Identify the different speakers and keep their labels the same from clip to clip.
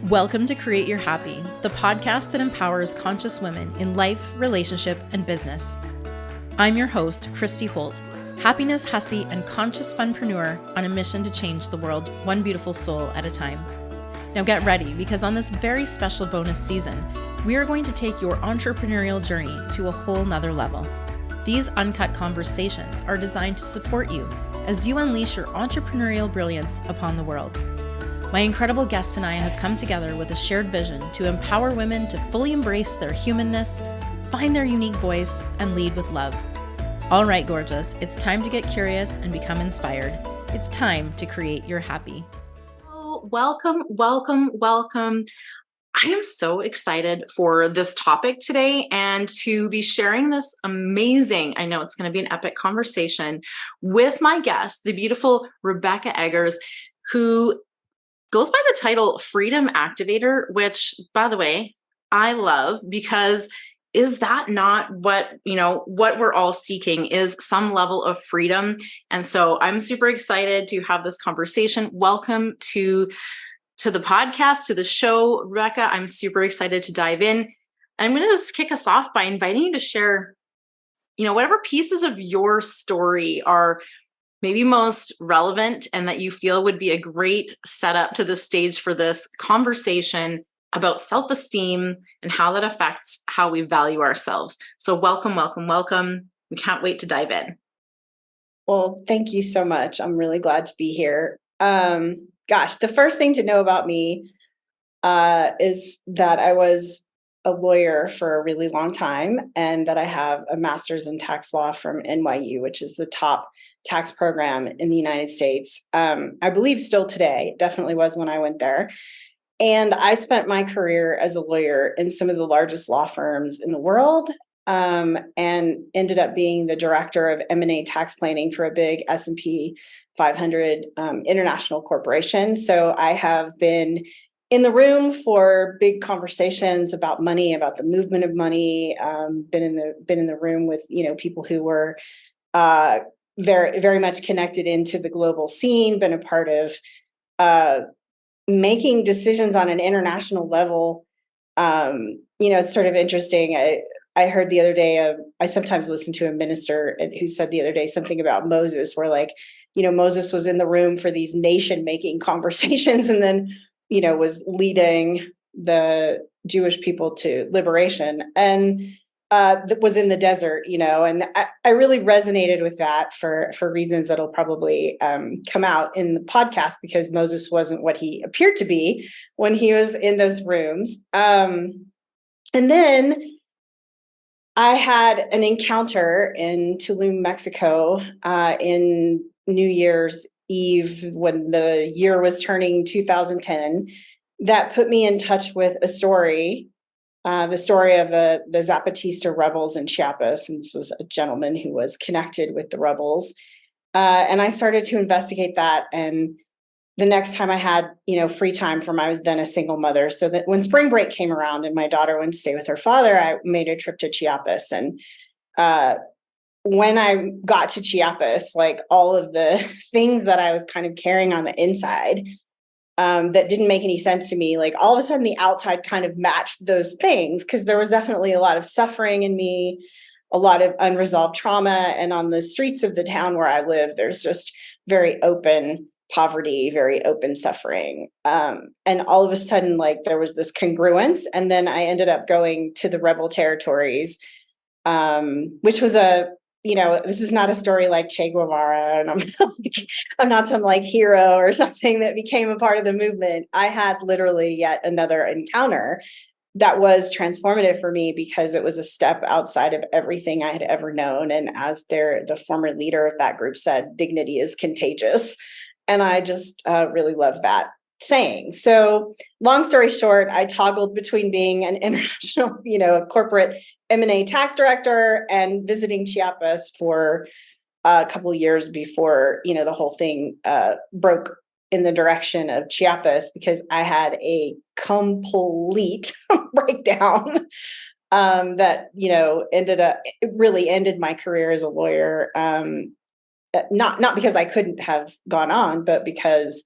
Speaker 1: Welcome to Create Your Happy, the podcast that empowers conscious women in life, relationship, and business. I'm your host, Christy Holt, happiness hussy and conscious funpreneur on a mission to change the world one beautiful soul at a time. Now get ready, because on this very special bonus season, we are going to take your entrepreneurial journey to a whole nother level. These uncut conversations are designed to support you as you unleash your entrepreneurial brilliance upon the world. My incredible guests and I have come together with a shared vision to empower women to fully embrace their humanness, find their unique voice, and lead with love. All right, gorgeous, it's time to get curious and become inspired. It's time to create your happy. Oh, welcome. I am so excited for this topic today and to be sharing this amazing, I know it's going to be an epic conversation with my guest, the beautiful Rebecka Eggers, who goes by the title Freedom Activator, which, by the way, I love, because is that not what we're all seeking, is some level of freedom? And so I'm super excited to have this conversation. Welcome to the podcast, to the show, Rebecka. I'm super excited to dive in. And I'm going to just kick us off by inviting you to share, whatever pieces of your story are maybe most relevant and that you feel would be a great setup to the stage for this conversation about self-esteem and how that affects how we value ourselves. So welcome. We can't wait to dive in.
Speaker 2: Well, thank you so much. I'm really glad to be here. The first thing to know about me is that I was a lawyer for a really long time, and that I have a master's in tax law from NYU, which is the top tax program in the United States. I believe still today. It definitely was when I went there. And I spent my career as a lawyer in some of the largest law firms in the world, and ended up being the director of M&A tax planning for a big S&P 500 international corporation. So I have been in the room for big conversations about money, about the movement of money. Been in the room with people who were very, very much connected into the global scene. Been a part of making decisions on an international level. It's sort of interesting. I heard the other day, I sometimes listen to a minister who said the other day something about Moses, where Moses was in the room for these nation-making conversations, and then, was leading the Jewish people to liberation, and was in the desert, and I really resonated with that for reasons that'll probably come out in the podcast, because Moses wasn't what he appeared to be when he was in those rooms. And then I had an encounter in Tulum, Mexico, in New Year's Eve, when the year was turning 2010, that put me in touch with a story, the story of the Zapatista rebels in Chiapas. And this was a gentleman who was connected with the rebels. And I started to investigate that. And the next time I had, free time I was then a single mother. So that when spring break came around and my daughter went to stay with her father, I made a trip to Chiapas. And when I got to Chiapas, all of the things that I was kind of carrying on the inside, that didn't make any sense to me, all of a sudden the outside kind of matched those things, because there was definitely a lot of suffering in me, a lot of unresolved trauma. And on the streets of the town where I live, there's just very open poverty, very open suffering. And all of a sudden, there was this congruence. And then I ended up going to the rebel territories, which was this is not a story like Che Guevara, and I'm not some hero or something that became a part of the movement. I had literally yet another encounter that was transformative for me, because it was a step outside of everything I had ever known. And as the former leader of that group said, dignity is contagious. And I just really love that saying. So long story short, I toggled between being an international, corporate M&A tax director and visiting Chiapas for a couple of years before, the whole thing broke in the direction of Chiapas, because I had a complete breakdown that, it really ended my career as a lawyer. Not because I couldn't have gone on, but because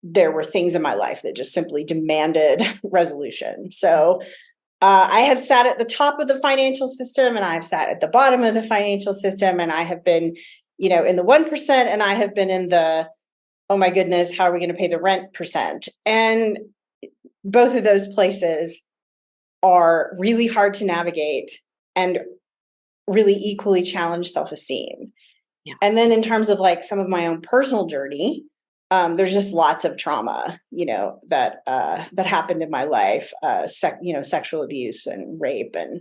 Speaker 2: there were things in my life that just simply demanded resolution. So I have sat at the top of the financial system, and I've sat at the bottom of the financial system, and I have been, in the 1%, and I have been in the, oh my goodness, how are we going to pay the rent percent? And both of those places are really hard to navigate and really equally challenge self-esteem.
Speaker 1: Yeah.
Speaker 2: And then in terms of like some of my own personal journey, there's just lots of trauma, that happened in my life, sexual abuse and rape and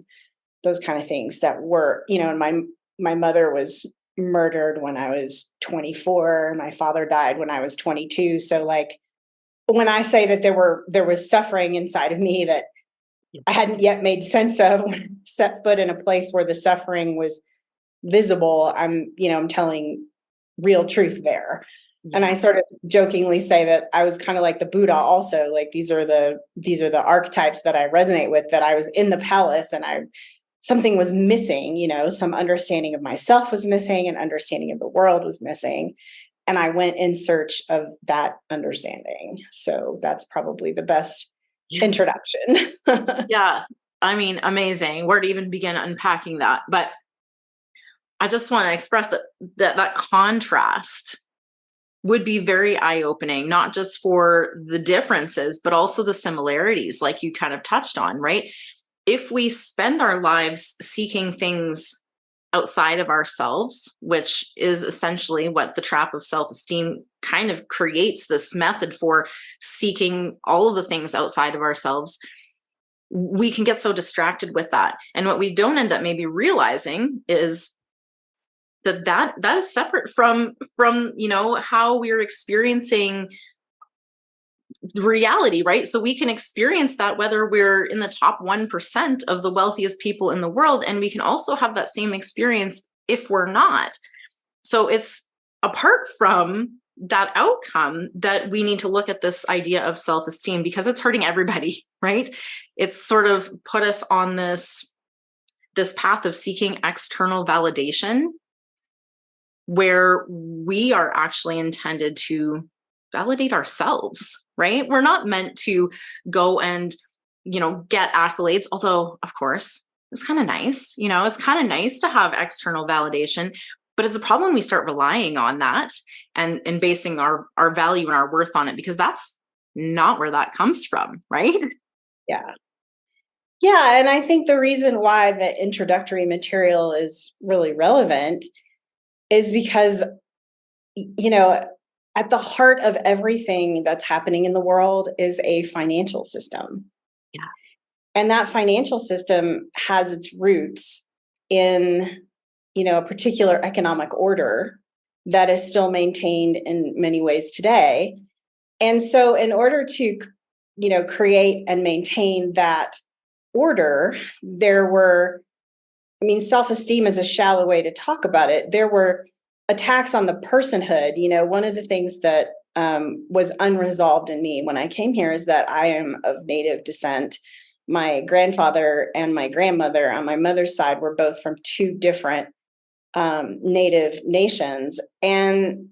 Speaker 2: those kind of things that were, and my mother was murdered when I was 24. My father died when I was 22. So like, when I say that there was suffering inside of me that I hadn't yet made sense of, when I set foot in a place where the suffering was visible, I'm telling real truth there. Yeah. And I sort of jokingly say that I was kind of like the Buddha also, like these are the archetypes that I resonate with, that I was in the palace and something was missing, some understanding of myself was missing, and understanding of the world was missing. And I went in search of that understanding. So that's probably the best introduction.
Speaker 1: Yeah. I mean, amazing. Where to even begin unpacking that? But I just want to express that contrast would be very eye-opening, not just for the differences, but also the similarities, like you kind of touched on, right? If we spend our lives seeking things outside of ourselves, which is essentially what the trap of self-esteem kind of creates, this method for seeking all of the things outside of ourselves, we can get so distracted with that. And what we don't end up maybe realizing is that is separate from how we're experiencing reality, right? So we can experience that whether we're in the top 1% of the wealthiest people in the world, and we can also have that same experience if we're not. So it's apart from that outcome that we need to look at this idea of self-esteem, because it's hurting everybody, right? It's sort of put us on this path of seeking external validation, where we are actually intended to validate ourselves, right? We're not meant to go and, get accolades, although of course it's kind of nice, it's kind of nice to have external validation, but it's a problem when we start relying on that and basing our value and our worth on it, because that's not where that comes from, right?
Speaker 2: Yeah. Yeah. And I think the reason why the introductory material is really relevant is because, at the heart of everything that's happening in the world is a financial system.
Speaker 1: Yeah.
Speaker 2: And that financial system has its roots in, a particular economic order that is still maintained in many ways today. And so in order to, create and maintain that order, self-esteem is a shallow way to talk about it. There were attacks on the personhood. One of the things that was unresolved in me when I came here is that I am of Native descent. My grandfather and my grandmother on my mother's side were both from two different Native nations. And,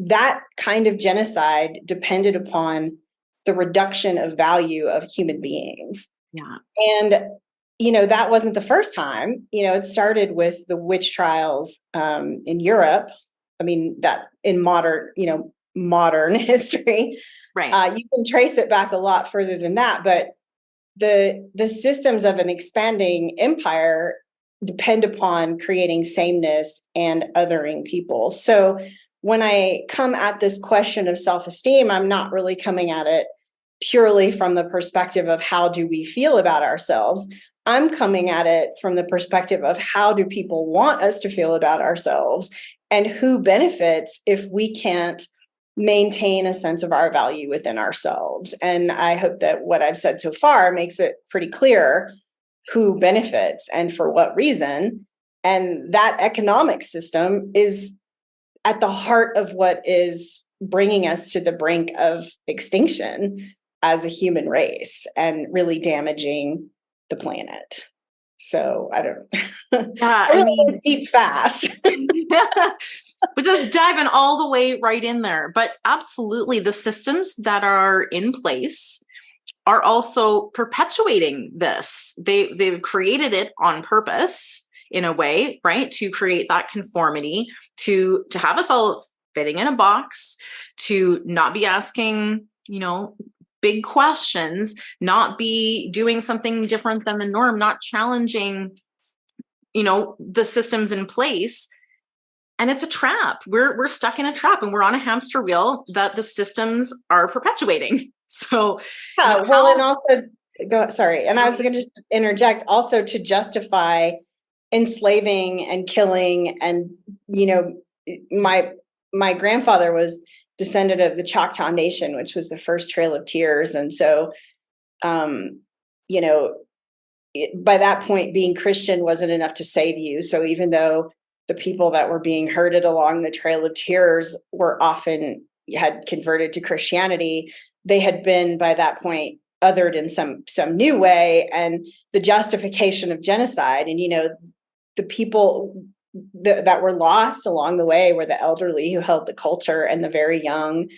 Speaker 2: that kind of genocide depended upon the reduction of value of human beings.
Speaker 1: Yeah.
Speaker 2: And that wasn't the first time. It started with the witch trials in Europe. That in modern history,
Speaker 1: right?
Speaker 2: You can trace it back a lot further than that. But the systems of an expanding empire depend upon creating sameness and othering people. So when I come at this question of self-esteem, I'm not really coming at it purely from the perspective of how do we feel about ourselves. I'm coming at it from the perspective of how do people want us to feel about ourselves, and who benefits if we can't maintain a sense of our value within ourselves. And I hope that what I've said so far makes it pretty clear who benefits and for what reason. And that economic system is at the heart of what is bringing us to the brink of extinction as a human race and really damaging the planet. So I don't,
Speaker 1: Yeah,
Speaker 2: I really went deep fast.
Speaker 1: We're just diving all the way right in there. But absolutely, the systems that are in place are also perpetuating this. They've created it on purpose in a way, right? To create that conformity, to have us all fitting in a box, to not be asking, big questions, not be doing something different than the norm, not challenging, the systems in place. And it's a trap. We're stuck in a trap, and we're on a hamster wheel that the systems are perpetuating. So,
Speaker 2: yeah, well, and also sorry. And I was going to just interject also to justify enslaving and killing. And, my grandfather was descendant of the Choctaw Nation, which was the first Trail of Tears. And so, by that point, being Christian wasn't enough to save you. So even though the people that were being herded along the Trail of Tears were often had converted to Christianity, they had been by that point othered in some new way. And the justification of genocide, and the people that were lost along the way were the elderly who held the culture and the very young.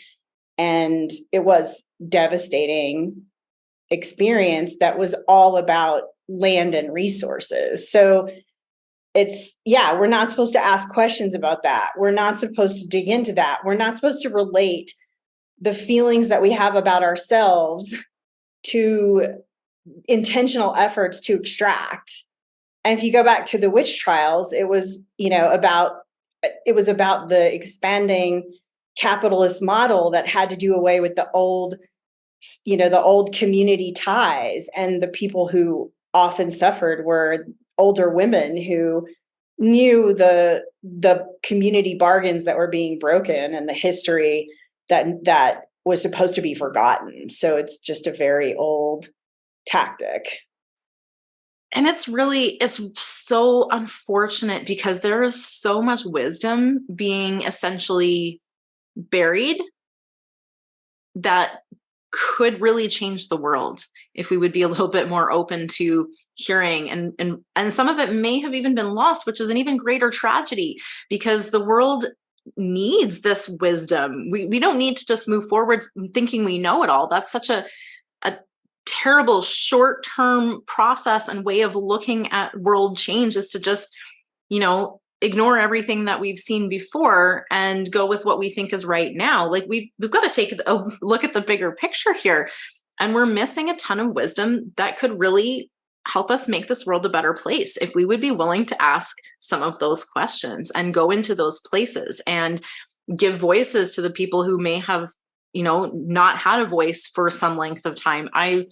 Speaker 2: And it was devastating experience that was all about land and resources. So we're not supposed to ask questions about that. We're not supposed to dig into that. We're not supposed to relate the feelings that we have about ourselves to intentional efforts to extract. And if you go back to the witch trials, it was about the expanding capitalist model that had to do away with the old community ties. And the people who often suffered were older women who knew the community bargains that were being broken and the history that was supposed to be forgotten. So it's just a very old tactic.
Speaker 1: And it's so unfortunate because there is so much wisdom being essentially buried that could really change the world if we would be a little bit more open to hearing, and some of it may have even been lost, which is an even greater tragedy, because the world needs this wisdom. We don't need to just move forward thinking we know it all. That's such a terrible short-term process and way of looking at world change, is to just ignore everything that we've seen before and go with what we think is right now. Like we've got to take a look at the bigger picture here, and we're missing a ton of wisdom that could really help us make this world a better place if we would be willing to ask some of those questions and go into those places and give voices to the people who may have not had a voice for some length of time. I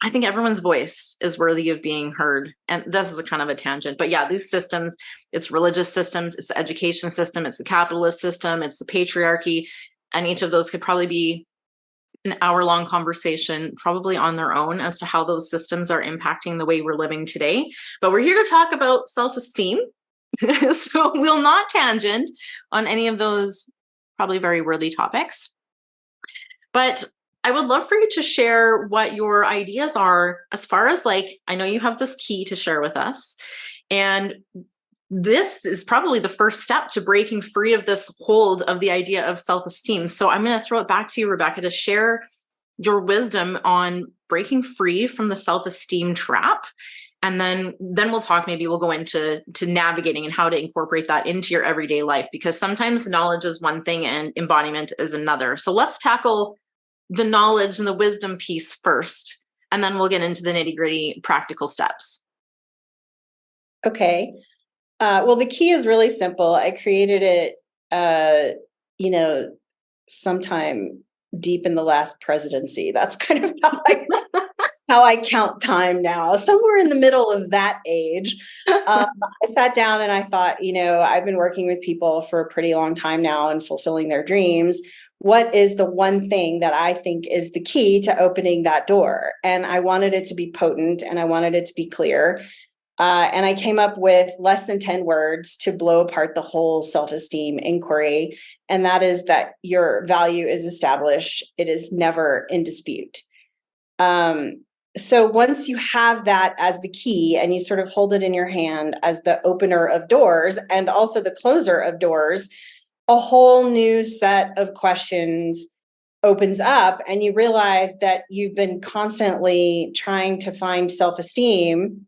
Speaker 1: think everyone's voice is worthy of being heard. And this is a kind of a tangent, but yeah, these systems, it's religious systems, it's the education system, it's the capitalist system, it's the patriarchy. And each of those could probably be an hour-long conversation, probably on their own, as to how those systems are impacting the way we're living today. But we're here to talk about self-esteem. So we'll not tangent on any of those probably very worthy topics. But I would love for you to share what your ideas are as far as, like, I know you have this key to share with us, and this is probably the first step to breaking free of this hold of the idea of self-esteem. So I'm going to throw it back to you, Rebecka, to share your wisdom on breaking free from the self-esteem trap. And then we'll talk, maybe we'll go into navigating and how to incorporate that into your everyday life, because sometimes knowledge is one thing and embodiment is another. So let's tackle the knowledge and the wisdom piece first, and then we'll get into the nitty-gritty practical steps.
Speaker 2: Okay. Well, the key is really simple. I created it, sometime deep in the last presidency. That's kind of how I count time now, somewhere in the middle of that age. I sat down and I thought, I've been working with people for a pretty long time now and fulfilling their dreams. What is the one thing that I think is the key to opening that door? And I wanted it to be potent, and I wanted it to be clear. And I came up with less than 10 words to blow apart the whole self-esteem inquiry. And that is that your value is established. It is never in dispute. So once you have that as the key and you sort of hold it in your hand as the opener of doors and also the closer of doors, a whole new set of questions opens up, and you realize that you've been constantly trying to find self-esteem,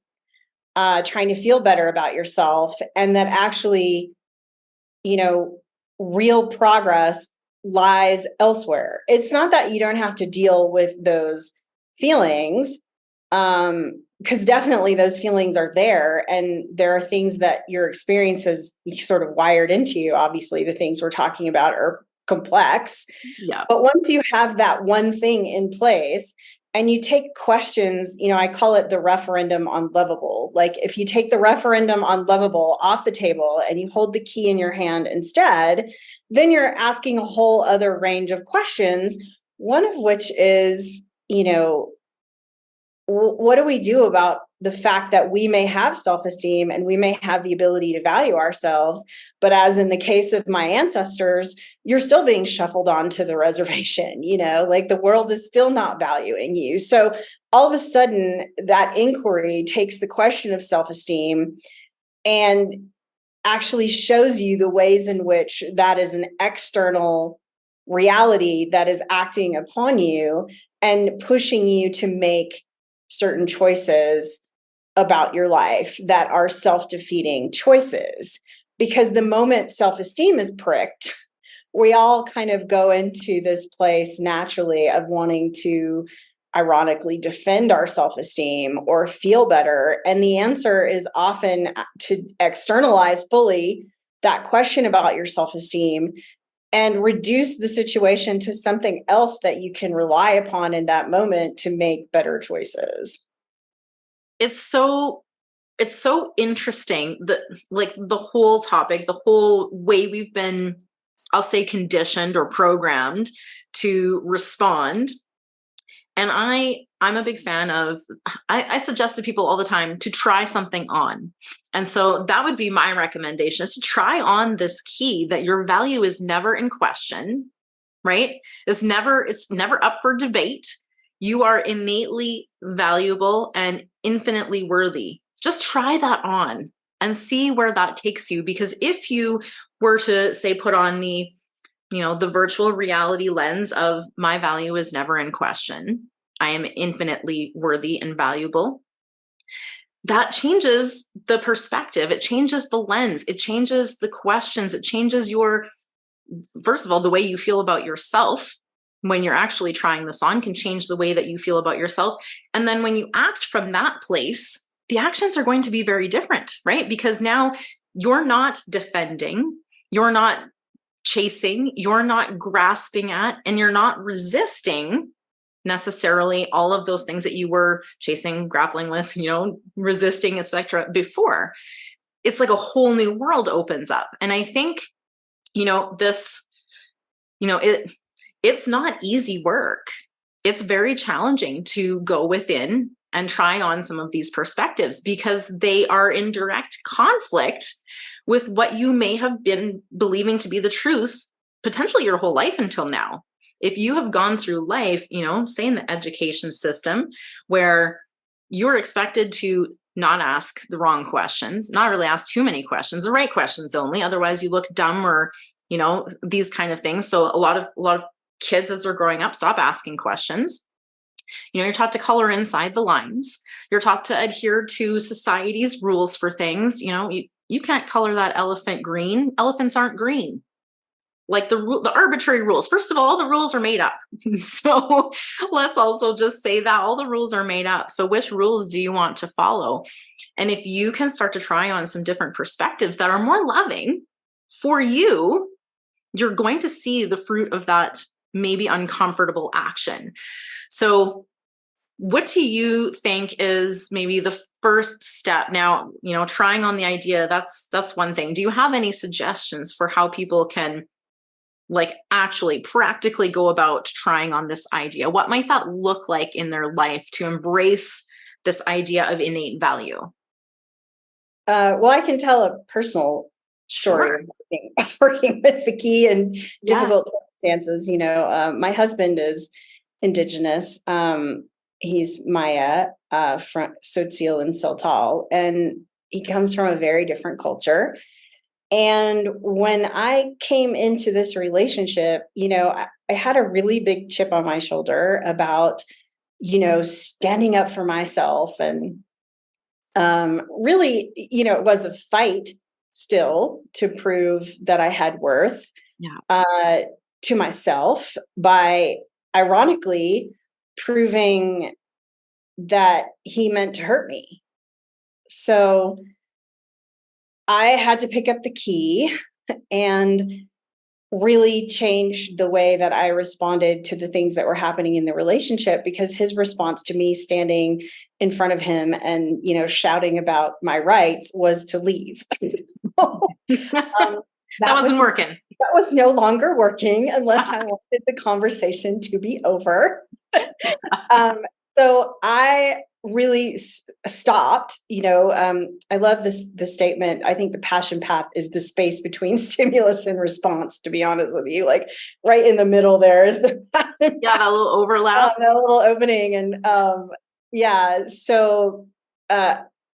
Speaker 2: trying to feel better about yourself, and that actually, real progress lies elsewhere. It's not that you don't have to deal with those feelings, because definitely those feelings are there, and there are things that your experience has sort of wired into you. Obviously, the things we're talking about are complex.
Speaker 1: Yeah.
Speaker 2: But once you have that one thing in place and you take questions, I call it the referendum on lovable. Like if you take the referendum on lovable off the table and you hold the key in your hand instead, then you're asking a whole other range of questions. One of which is, what do we do about the fact that we may have self-esteem and we may have the ability to value ourselves, but as in the case of my ancestors, you're still being shuffled onto the reservation, like the world is still not valuing you. So all of a sudden that inquiry takes the question of self-esteem and actually shows you the ways in which that is an external reality that is acting upon you and pushing you to make certain choices about your life that are self-defeating choices. Because the moment self-esteem is pricked, we all kind of go into this place naturally of wanting to ironically defend our self-esteem or feel better. And the answer is often to externalize fully that question about your self-esteem and reduce the situation to something else that you can rely upon in that moment to make better choices.
Speaker 1: It's so interesting that like the whole topic, the whole way we've been, I'll say, conditioned or programmed to respond. And I'm a big fan of, I suggest to people all the time to try something on. And so that would be my recommendation, is to try on this key that your value is never in question, right? It's never up for debate. You are innately valuable and infinitely worthy. Just try that on and see where that takes you. Because if you were to say, put on the virtual reality lens of my value is never in question, I am infinitely worthy and valuable, that changes the perspective. It changes the lens. It changes the questions. It changes first of all, the way you feel about yourself when you're actually trying this on can change the way that you feel about yourself. And then when you act from that place, the actions are going to be very different, right? Because now you're not defending, you're not chasing, you're not grasping at, and you're not resisting necessarily all of those things that you were chasing, grappling with, resisting, etc. before. It's like a whole new world opens up. And I think, this, it's not easy work. It's very challenging to go within and try on some of these perspectives because they are in direct conflict with what you may have been believing to be the truth, potentially your whole life until now. If you have gone through life, say in the education system, where you're expected to not ask the wrong questions, not really ask too many questions, the right questions only, otherwise you look dumb or, these kind of things. So a lot of kids as they're growing up stop asking questions. You're taught to color inside the lines. You're taught to adhere to society's rules for things. You can't color that elephant green. Elephants aren't green. Like the arbitrary rules. First of all the rules are made up. So let's also just say that all the rules are made up. So which rules do you want to follow? And if you can start to try on some different perspectives that are more loving for you, you're going to see the fruit of that maybe uncomfortable action. So what do you think is maybe the first step? Now, trying on the idea, that's one thing. Do you have any suggestions for how people can actually practically go about trying on this idea? What might that look like in their life to embrace this idea of innate value?
Speaker 2: Well, I can tell a personal story of working with the key in difficult circumstances. My husband is Indigenous. He's Maya, from Tzotzil and Siltal, and he comes from a very different culture. And when I came into this relationship, I had a really big chip on my shoulder about, standing up for myself. And really, it was a fight still to prove that I had worth to myself by, ironically, proving that he meant to hurt me. So I had to pick up the key and really change the way that I responded to the things that were happening in the relationship, because his response to me standing in front of him and, shouting about my rights was to leave.
Speaker 1: That wasn't working.
Speaker 2: That was no longer working unless I wanted the conversation to be over. So I really stopped. I love the statement. I think the passion path is the space between stimulus and response, to be honest with you. Like right in the middle there is the passion
Speaker 1: that little overlap.
Speaker 2: That little opening. And so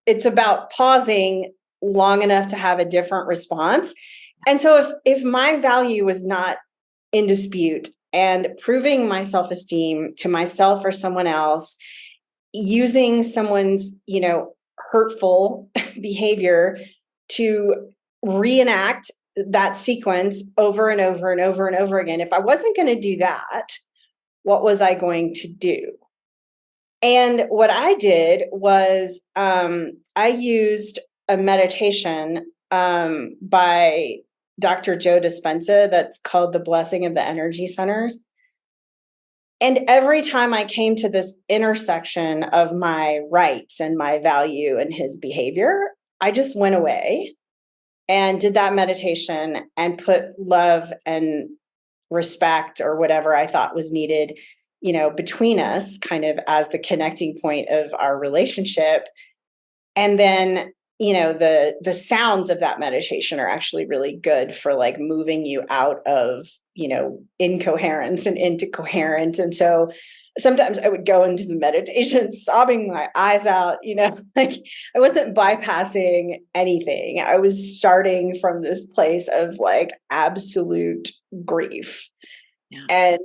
Speaker 2: it's about pausing long enough to have a different response. And so if my value was not in dispute, and proving my self-esteem to myself or someone else, using someone's, hurtful behavior to reenact that sequence over and over and over and over again. If I wasn't going to do that, what was I going to do? And what I did was I used a meditation by Dr. Joe Dispenza that's called The Blessing of the Energy Centers. And every time I came to this intersection of my rights and my value and his behavior, I just went away and did that meditation and put love and respect or whatever I thought was needed, between us, kind of as the connecting point of our relationship. And then the sounds of that meditation are actually really good for like moving you out of, incoherence and into coherence. And so sometimes I would go into the meditation sobbing my eyes out, like I wasn't bypassing anything. I was starting from this place of like absolute grief and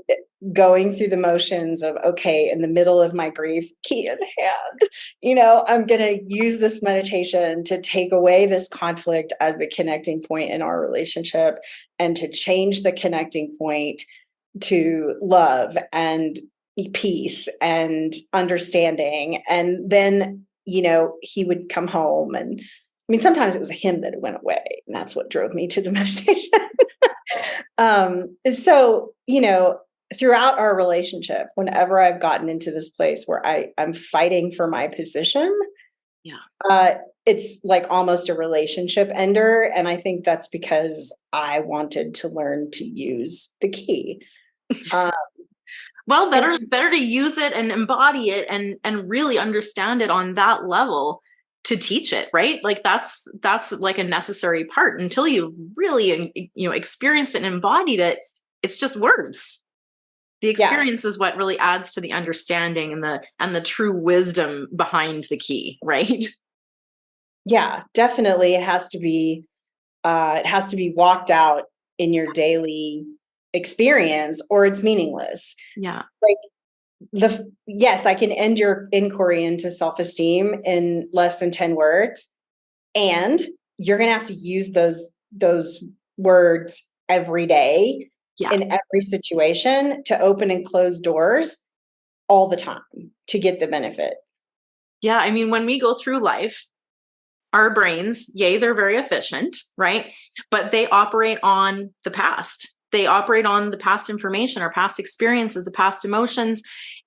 Speaker 2: going through the motions of, okay, in the middle of my grief, key in hand, I'm going to use this meditation to take away this conflict as the connecting point in our relationship and to change the connecting point to love and peace and understanding. And then, he would come home, and sometimes it was him that went away, and that's what drove me to the meditation. So, throughout our relationship, whenever I've gotten into this place where I'm fighting for my position, it's like almost a relationship ender. And I think that's because I wanted to learn to use the key.
Speaker 1: Well, better to use it and embody it and really understand it on that level to teach it, right? Like that's like a necessary part. Until you've really, experienced it and embodied it, it's just words. The experience is what really adds to the understanding and the true wisdom behind the key, right?
Speaker 2: Yeah, definitely. It has to be walked out in your daily experience, or it's meaningless.
Speaker 1: Yeah.
Speaker 2: Like yes, I can end your inquiry into self-esteem in less than 10 words. And you're going to have to use those words every day in every situation to open and close doors all the time to get the benefit.
Speaker 1: Yeah. When we go through life, our brains, they're very efficient, right? But they operate on the past. They operate on the past information, our past experiences, the past emotions.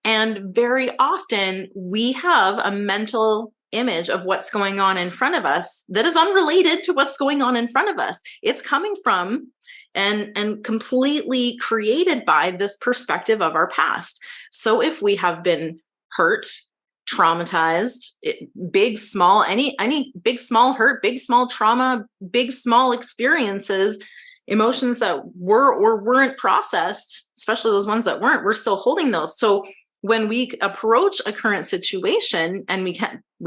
Speaker 1: And very often we have a mental image of what's going on in front of us that is unrelated to what's going on in front of us. It's coming from and completely created by this perspective of our past. So if we have been hurt, traumatized, big, small, any big, small hurt, big, small trauma, big, small experiences, emotions that were or weren't processed, especially those ones that weren't, we're still holding those. So when we approach a current situation, and we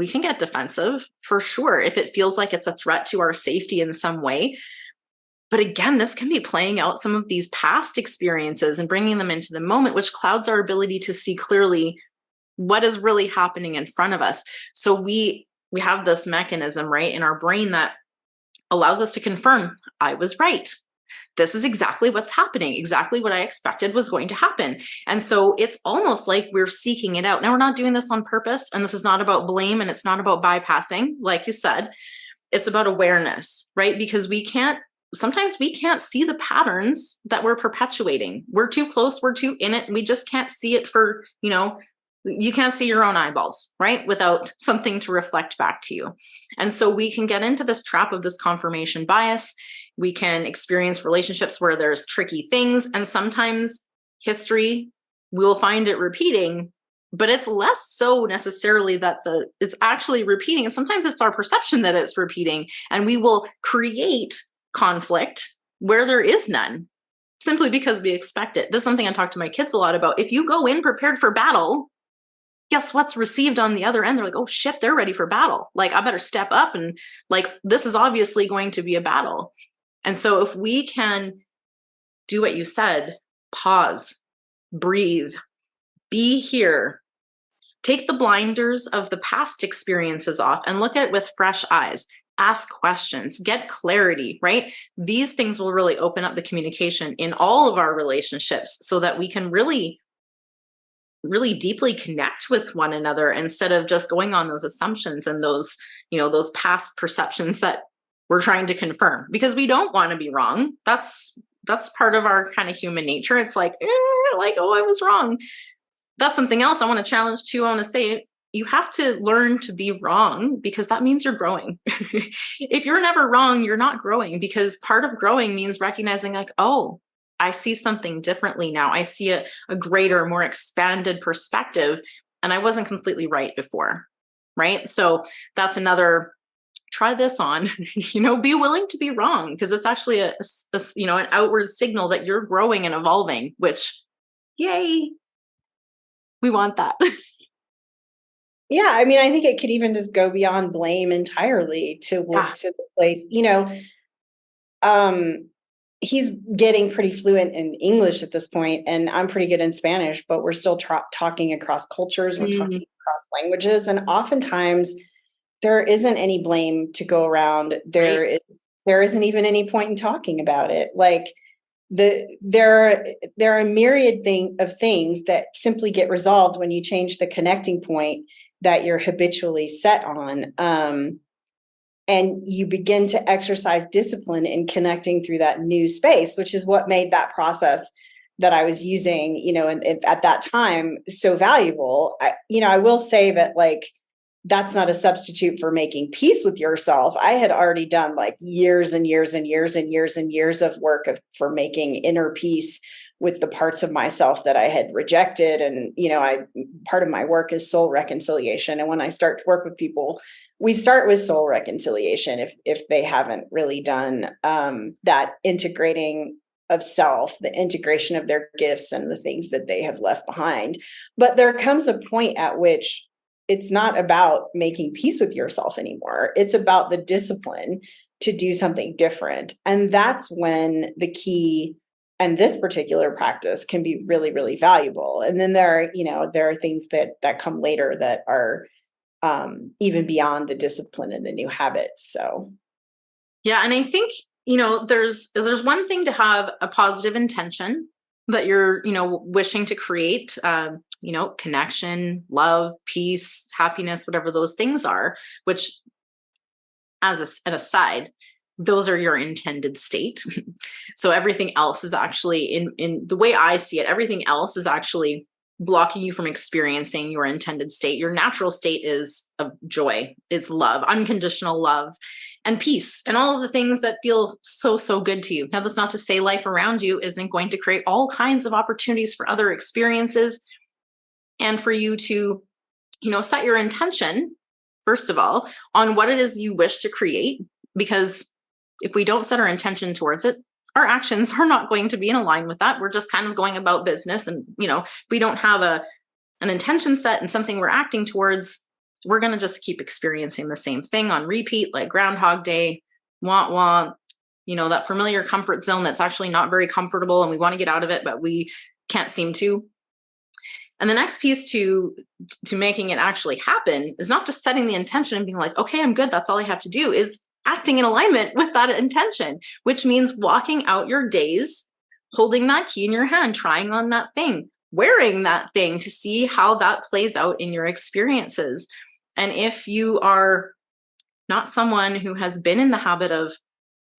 Speaker 1: can get defensive for sure if it feels like it's a threat to our safety in some way. But again, this can be playing out some of these past experiences and bringing them into the moment, which clouds our ability to see clearly what is really happening in front of us. So we have this mechanism, right, in our brain that allows us to confirm, I was right. This is exactly what's happening, exactly what I expected was going to happen. And so it's almost like we're seeking it out. Now, we're not doing this on purpose, and this is not about blame, and it's not about bypassing, like you said. It's about awareness, right? Because sometimes we can't see the patterns that we're perpetuating. We're too close, we're too in it. We just can't see it for, you can't see your own eyeballs, right? Without something to reflect back to you. And so we can get into this trap of this confirmation bias. We can experience relationships where there's tricky things. And sometimes history, we'll find it repeating, but it's less so necessarily that it's actually repeating. And sometimes it's our perception that it's repeating. And we will create conflict where there is none, simply because we expect it. This is something I talk to my kids a lot about. If you go in prepared for battle, guess what's received on the other end? They're like, oh shit, they're ready for battle. Like, I better step up, and like, this is obviously going to be a battle. And so if we can do what you said, pause, breathe, be here, take the blinders of the past experiences off and look at it with fresh eyes. Ask questions, get clarity, right? These things will really open up the communication in all of our relationships so that we can really deeply connect with one another, instead of just going on those assumptions and those past perceptions that we're trying to confirm, because we don't want to be wrong. That's part of our kind of human nature. It's like, oh, I was wrong. That's something else I want to challenge too. I want to say, you have to learn to be wrong, because that means you're growing. If you're never wrong, you're not growing, because part of growing means recognizing like, oh, I see something differently now. I see a greater, more expanded perspective, and I wasn't completely right before, right? So that's another, try this on, be willing to be wrong, because it's actually an outward signal that you're growing and evolving, which, yay, we want that.
Speaker 2: Yeah, I mean, I think it could even just go beyond blame entirely to the place, he's getting pretty fluent in English at this point, and I'm pretty good in Spanish, but we're still talking across cultures, we're talking across languages, and oftentimes there isn't any blame to go around. There isn't even any point in talking about it. Like, there are a myriad of things that simply get resolved when you change the connecting point that you're habitually set on. And you begin to exercise discipline in connecting through that new space, which is what made that process that I was using, at that time so valuable. I will say that, like, that's not a substitute for making peace with yourself. I had already done like years and years and years and years and years of work for making inner peace with the parts of myself that I had rejected. And, part of my work is soul reconciliation. And when I start to work with people, we start with soul reconciliation if they haven't really done that integrating of self, the integration of their gifts and the things that they have left behind. But there comes a point at which it's not about making peace with yourself anymore. It's about the discipline to do something different. And that's when the key and this particular practice can be really, really valuable. And then there are things that come later that are even beyond the discipline and the new habits. So,
Speaker 1: yeah. And I think, there's one thing to have a positive intention that you're, wishing to create, connection, love, peace, happiness, whatever those things are, which as an aside, those are your intended state. So everything else is actually in the way I see it, everything else is actually blocking you from experiencing your intended state. Your natural state is of joy. It's love, unconditional love, and peace, and all of the things that feel so, so good to you. Now, that's not to say life around you isn't going to create all kinds of opportunities for other experiences, and for you to, set your intention, first of all, on what it is you wish to create. Because if we don't set our intention towards it, our actions are not going to be in line with that. We're just kind of going about business. And, if we don't have an intention set and something we're acting towards, we're going to just keep experiencing the same thing on repeat, like Groundhog Day, wah, wah, that familiar comfort zone that's actually not very comfortable and we want to get out of it, but we can't seem to. And the next piece to making it actually happen is not just setting the intention and being like, okay, I'm good, that's all I have to do, is acting in alignment with that intention, which means walking out your days, holding that key in your hand, trying on that thing, wearing that thing to see how that plays out in your experiences. And if you are not someone who has been in the habit of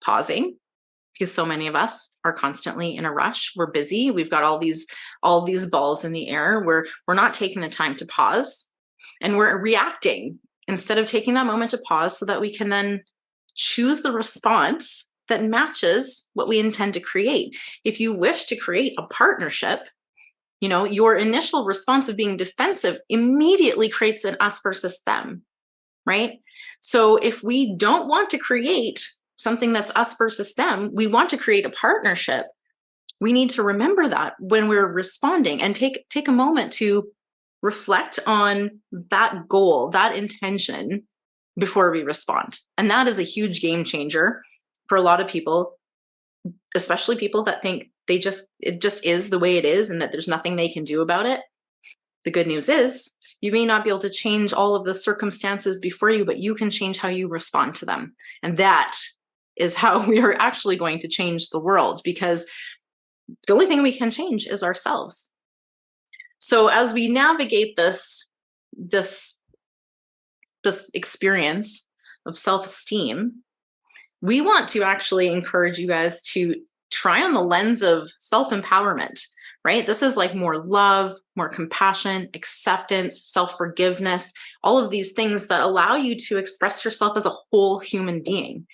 Speaker 1: pausing, because so many of us are constantly in a rush, we're busy, we've got all these balls in the air, we're not taking the time to pause, and we're reacting instead of taking that moment to pause so that we can then choose the response that matches what we intend to create. If you wish to create a partnership, your initial response of being defensive immediately creates an us versus them, right? So if we don't want to create something that's us versus them, we want to create a partnership, we need to remember that when we're responding and take a moment to reflect on that goal, that intention before we respond. And that is a huge game changer for a lot of people, especially people that think it just is the way it is and that there's nothing they can do about it. The good news is you may not be able to change all of the circumstances before you, but you can change how you respond to them. And that is how we are actually going to change the world, because the only thing we can change is ourselves. So as we navigate this experience of self-esteem, we want to actually encourage you guys to try on the lens of self-empowerment, right? This is like more love, more compassion, acceptance, self-forgiveness, all of these things that allow you to express yourself as a whole human being,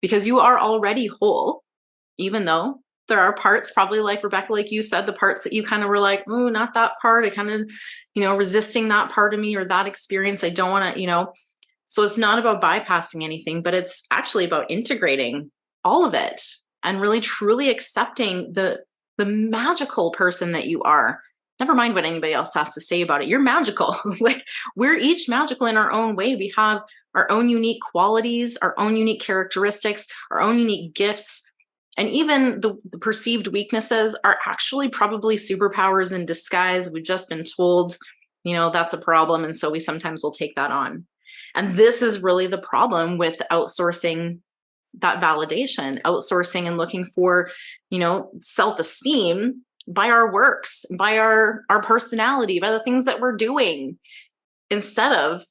Speaker 1: because you are already whole, even though there are parts, probably like Rebecka, like you said, the parts that you kind of were like, oh, not that part. I kind of, resisting that part of me or that experience. I don't want to, so it's not about bypassing anything, but it's actually about integrating all of it and really truly accepting the magical person that you are. Never mind what anybody else has to say about it. You're magical. Like, we're each magical in our own way. We have our own unique qualities, our own unique characteristics, our own unique gifts. And even the perceived weaknesses are actually probably superpowers in disguise. We've just been told, that's a problem. And so we sometimes will take that on. And this is really the problem with outsourcing that validation, outsourcing and looking for, self-esteem by our works, by our personality, by the things that we're doing, instead of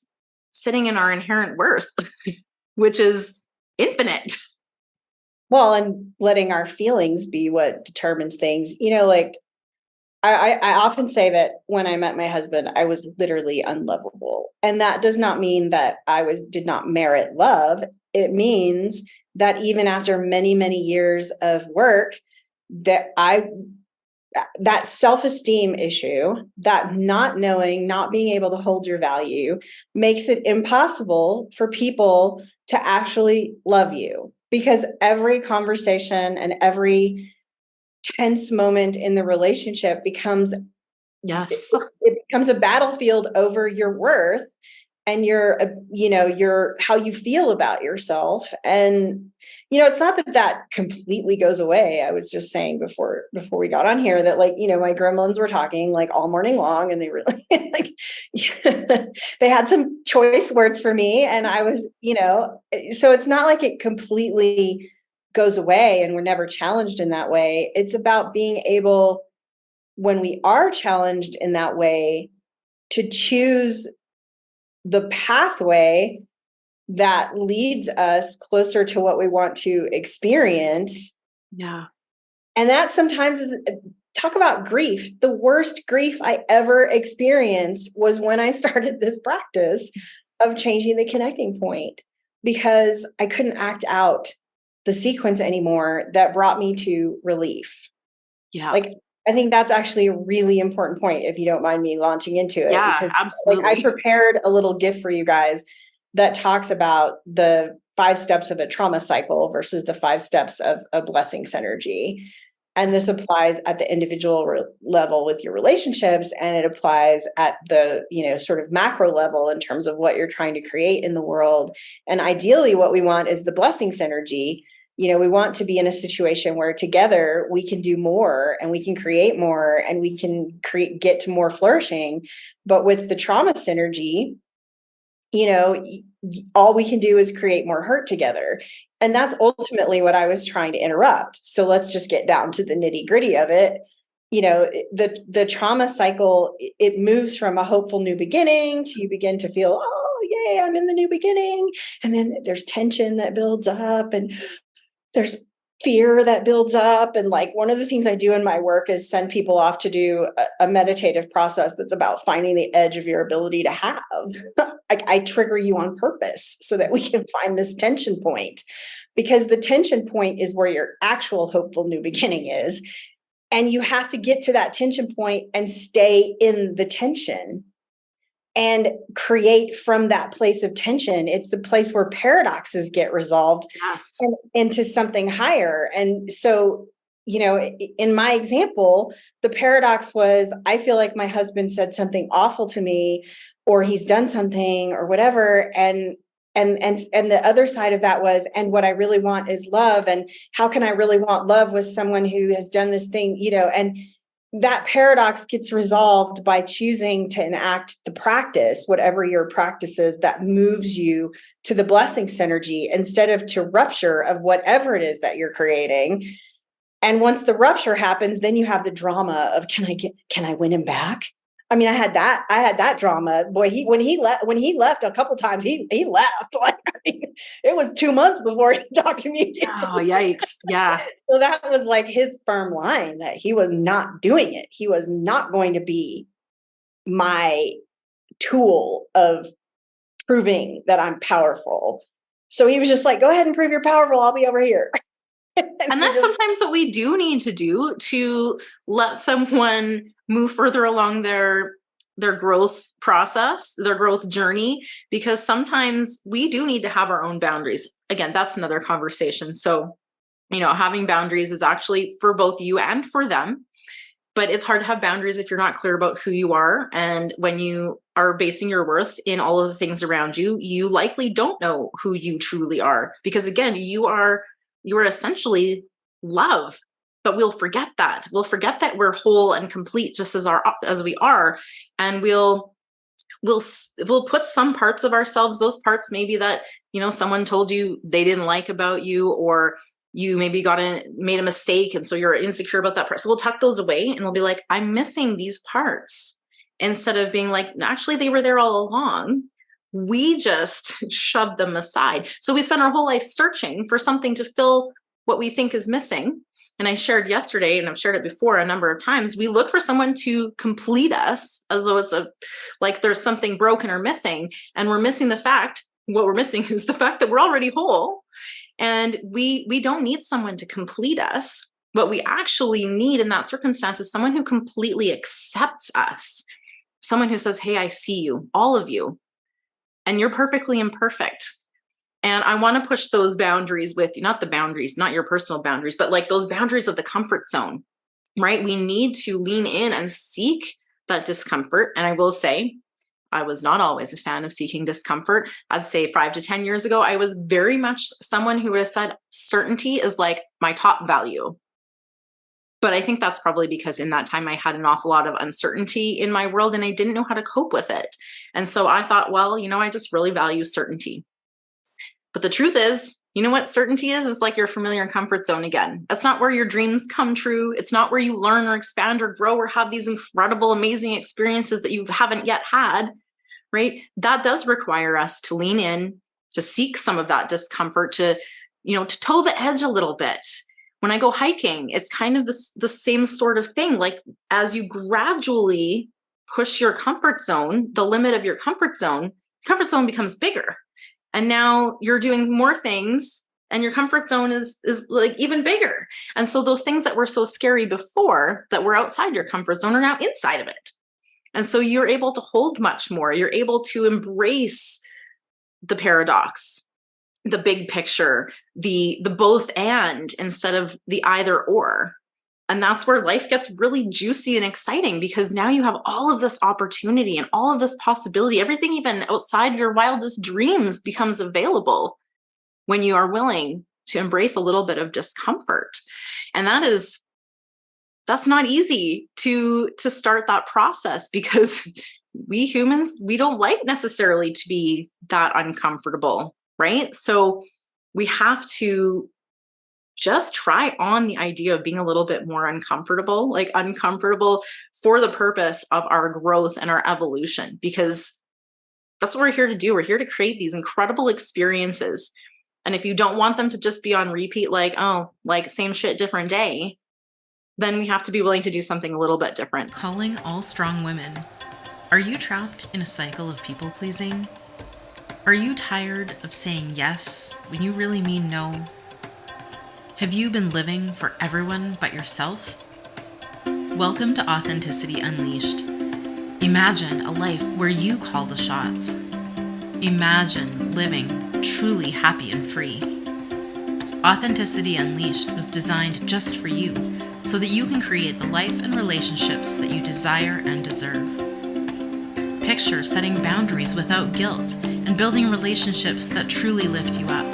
Speaker 1: sitting in our inherent worth, which is infinite.
Speaker 2: Well, and letting our feelings be what determines things. Like I often say that when I met my husband, I was literally unlovable. And that does not mean that did not merit love. It means that even after many, many years of work, that self-esteem issue, that not knowing, not being able to hold your value, makes it impossible for people to actually love you, because every conversation and every tense moment in the relationship becomes it becomes a battlefield over your worth and your how you feel about yourself. And it's not that completely goes away. I was just saying before we got on here that, like, my gremlins were talking like all morning long, and they really like they had some choice words for me, and I was so it's not like it completely goes away and we're never challenged in that way. It's about being able, when we are challenged in that way, to choose the pathway that leads us closer to what we want to experience.
Speaker 1: Yeah.
Speaker 2: And that sometimes is, talk about grief. The worst grief I ever experienced was when I started this practice of changing the connecting point, because I couldn't act out the sequence anymore that brought me to relief.
Speaker 1: Yeah.
Speaker 2: Like, I think that's actually a really important point, if you don't mind me launching into it.
Speaker 1: Yeah,
Speaker 2: because,
Speaker 1: absolutely.
Speaker 2: I prepared a little gift for you guys that talks about the 5 steps of a trauma cycle versus the 5 steps of a blessing synergy. And this applies at the individual level with your relationships, and it applies at the, sort of macro level in terms of what you're trying to create in the world. And ideally, what we want is the blessing synergy. We want to be in a situation where together we can do more and we can create more and we can get to more flourishing. But with the trauma synergy, all we can do is create more hurt together. And that's ultimately what I was trying to interrupt. So let's just get down to the nitty gritty of it. The trauma cycle, it moves from a hopeful new beginning to you begin to feel, oh, yay, I'm in the new beginning. And then there's tension that builds up and there's fear that builds up. And like one of the things I do in my work is send people off to do a meditative process that's about finding the edge of your ability to have. I trigger you on purpose so that we can find this tension point, because the tension point is where your actual hopeful new beginning is. And you have to get to that tension point and stay in the tension and create from that place of tension. It's the place where paradoxes get resolved.
Speaker 1: Yes.
Speaker 2: And into something higher. And so, in my example, the paradox was, I feel like my husband said something awful to me, or he's done something or whatever. And the other side of that was, and what I really want is love. And how can I really want love with someone who has done this thing, and that paradox gets resolved by choosing to enact the practice, whatever your practice is, that moves you to the blessing synergy instead of to rupture of whatever it is that you're creating. And once the rupture happens, then you have the drama of, can I win him back? I mean, I had that drama. Boy, when he left a couple times, he left. Like, it was 2 months before he talked to me.
Speaker 1: Oh, yikes. Yeah.
Speaker 2: So that was like his firm line that he was not doing it. He was not going to be my tool of proving that I'm powerful. So he was just like, go ahead and prove you're powerful. I'll be over here.
Speaker 1: And that's sometimes what we do need to do to let someone move further along their growth process, their growth journey, because sometimes we do need to have our own boundaries. Again, that's another conversation. So, having boundaries is actually for both you and for them, but it's hard to have boundaries if you're not clear about who you are. And when you are basing your worth in all of the things around you, you likely don't know who you truly are, because again, you are essentially love. But we'll forget that. We'll forget that we're whole and complete just as we are. And we'll put some parts of ourselves, those parts maybe that, someone told you they didn't like about you, or you maybe made a mistake. And so you're insecure about that part. So we'll tuck those away and we'll be like, I'm missing these parts, instead of being like, actually, they were there all along. We just shoved them aside. So we spend our whole life searching for something to fill what we think is missing. And I shared yesterday, and I've shared it before a number of times, we look for someone to complete us as though it's like there's something broken or missing. And what we're missing is the fact that we're already whole. And we don't need someone to complete us. What we actually need in that circumstance is someone who completely accepts us. Someone who says, hey, I see you, all of you, and you're perfectly imperfect. And I want to push those boundaries with you, not the boundaries, not your personal boundaries, but like those boundaries of the comfort zone, right? We need to lean in and seek that discomfort. And I will say, I was not always a fan of seeking discomfort. I'd say 5 to 10 years ago, I was very much someone who would have said certainty is like my top value. But I think that's probably because in that time I had an awful lot of uncertainty in my world and I didn't know how to cope with it. And so I thought, well, I just really value certainty. But the truth is, you know what certainty is? It's like your familiar comfort zone again. That's not where your dreams come true. It's not where you learn or expand or grow or have these incredible, amazing experiences that you haven't yet had, right? That does require us to lean in, to seek some of that discomfort, to toe the edge a little bit. When I go hiking, it's kind of the same sort of thing. Like as you gradually push your comfort zone, the limit of your comfort zone becomes bigger. And now you're doing more things and your comfort zone is like even bigger. And so those things that were so scary before that were outside your comfort zone are now inside of it. And so you're able to hold much more. You're able to embrace the paradox, the big picture, the both and instead of the either or. And that's where life gets really juicy and exciting, because now you have all of this opportunity and all of this possibility. Everything even outside your wildest dreams becomes available when you are willing to embrace a little bit of discomfort. And that's not easy to start that process, because we humans, we don't like necessarily to be that uncomfortable, right? So we have to just try on the idea of being a little bit more uncomfortable, like uncomfortable for the purpose of our growth and our evolution, because that's what we're here to do. We're here to create these incredible experiences. And if you don't want them to just be on repeat, like, oh, like same shit, different day, then we have to be willing to do something a little bit different.
Speaker 3: Calling all strong women. Are you trapped in a cycle of people pleasing? Are you tired of saying yes when you really mean no? Have you been living for everyone but yourself? Welcome to Authenticity Unleashed. Imagine a life where you call the shots. Imagine living truly happy and free. Authenticity Unleashed was designed just for you, so that you can create the life and relationships that you desire and deserve. Picture setting boundaries without guilt and building relationships that truly lift you up.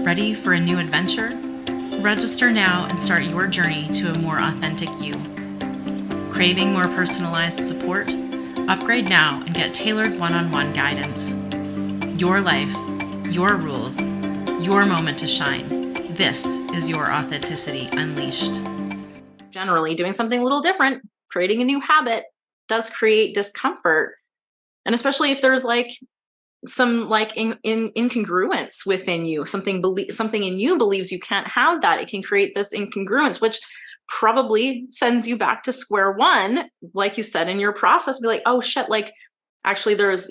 Speaker 3: Ready for a new adventure? Register now and start your journey to a more authentic you. Craving more personalized support? Upgrade now and get tailored one-on-one guidance. Your life, your rules, your moment to shine. This is your Authenticity Unleashed.
Speaker 1: Generally, doing something a little different, creating a new habit, does create discomfort. And especially if there's like some like incongruence within you, something in you believes you can't have that, it can create this incongruence, which probably sends you back to square one, like you said in your process. Be like, oh shit, like actually there's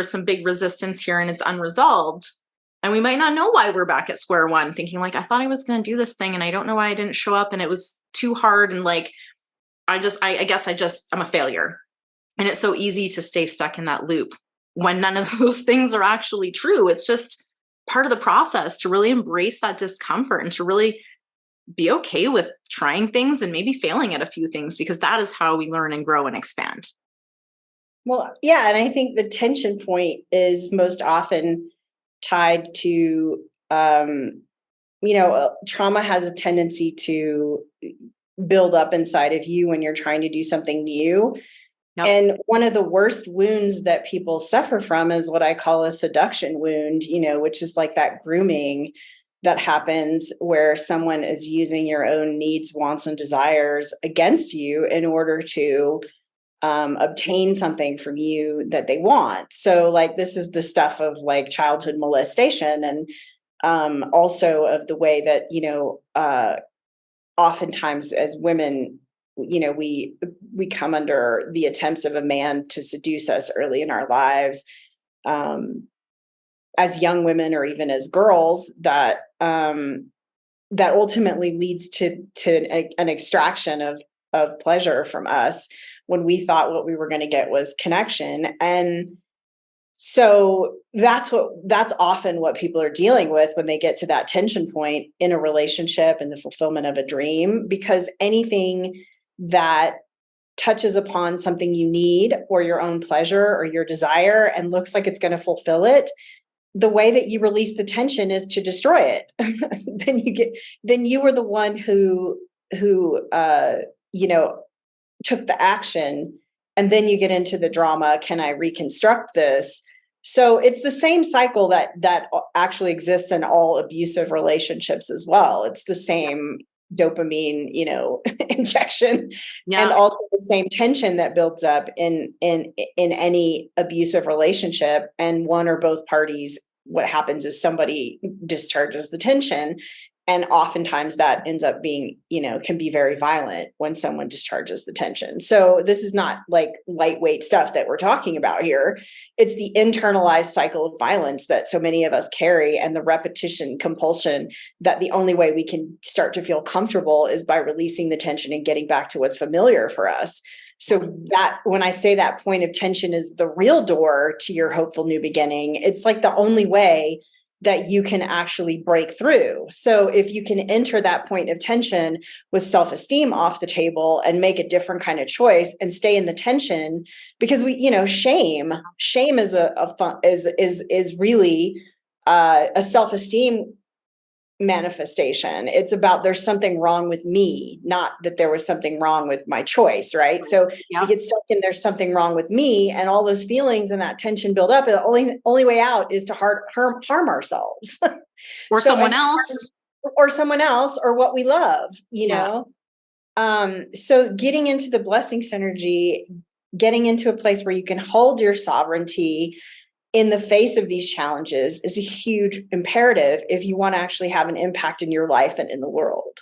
Speaker 1: some big resistance here and it's unresolved. And we might not know why we're back at square one, thinking like, I thought I was going to do this thing and I don't know why I didn't show up and it was too hard. And like, I guess I'm a failure. And it's so easy to stay stuck in that loop when none of those things are actually true. It's just part of the process to really embrace that discomfort and to really be okay with trying things and maybe failing at a few things, because that is how we learn and grow and expand.
Speaker 2: Well, yeah. And I think the tension point is most often tied to, trauma has a tendency to build up inside of you when you're trying to do something new. Yep. And one of the worst wounds that people suffer from is what I call a seduction wound, which is like that grooming that happens where someone is using your own needs, wants, and desires against you in order to obtain something from you that they want. So like, this is the stuff of like childhood molestation, and also of the way that, oftentimes as women, we come under the attempts of a man to seduce us early in our lives, as young women or even as girls, that ultimately leads to an extraction of pleasure from us when we thought what we were going to get was connection. And so that's often what people are dealing with when they get to that tension point in a relationship and the fulfillment of a dream, because anything that touches upon something you need or your own pleasure or your desire and looks like it's going to fulfill it, the way that you release the tension is to destroy it. then you were the one who took the action, and then you get into the drama. Can I reconstruct this? So it's the same cycle that actually exists in all abusive relationships as well. It's the same dopamine, injection, and also the same tension that builds up in any abusive relationship. And one or both parties, what happens is somebody discharges the tension. And oftentimes that ends up being, can be very violent when someone discharges the tension. So this is not like lightweight stuff that we're talking about here. It's the internalized cycle of violence that so many of us carry, and the repetition compulsion that the only way we can start to feel comfortable is by releasing the tension and getting back to what's familiar for us. So that when I say that point of tension is the real door to your hopeful new beginning, it's like the only way that you can actually break through. So if you can enter that point of tension with self-esteem off the table and make a different kind of choice and stay in the tension, because shame is really a self-esteem manifestation. It's about there's something wrong with me, not that there was something wrong with my choice, right? So you get stuck in there's something wrong with me, and all those feelings and that tension build up. And the only way out is to harm ourselves,
Speaker 1: or someone else,
Speaker 2: or what we love, know. So getting into the blessings energy, getting into a place where you can hold your sovereignty in the face of these challenges is a huge imperative if you want to actually have an impact in your life and in the world.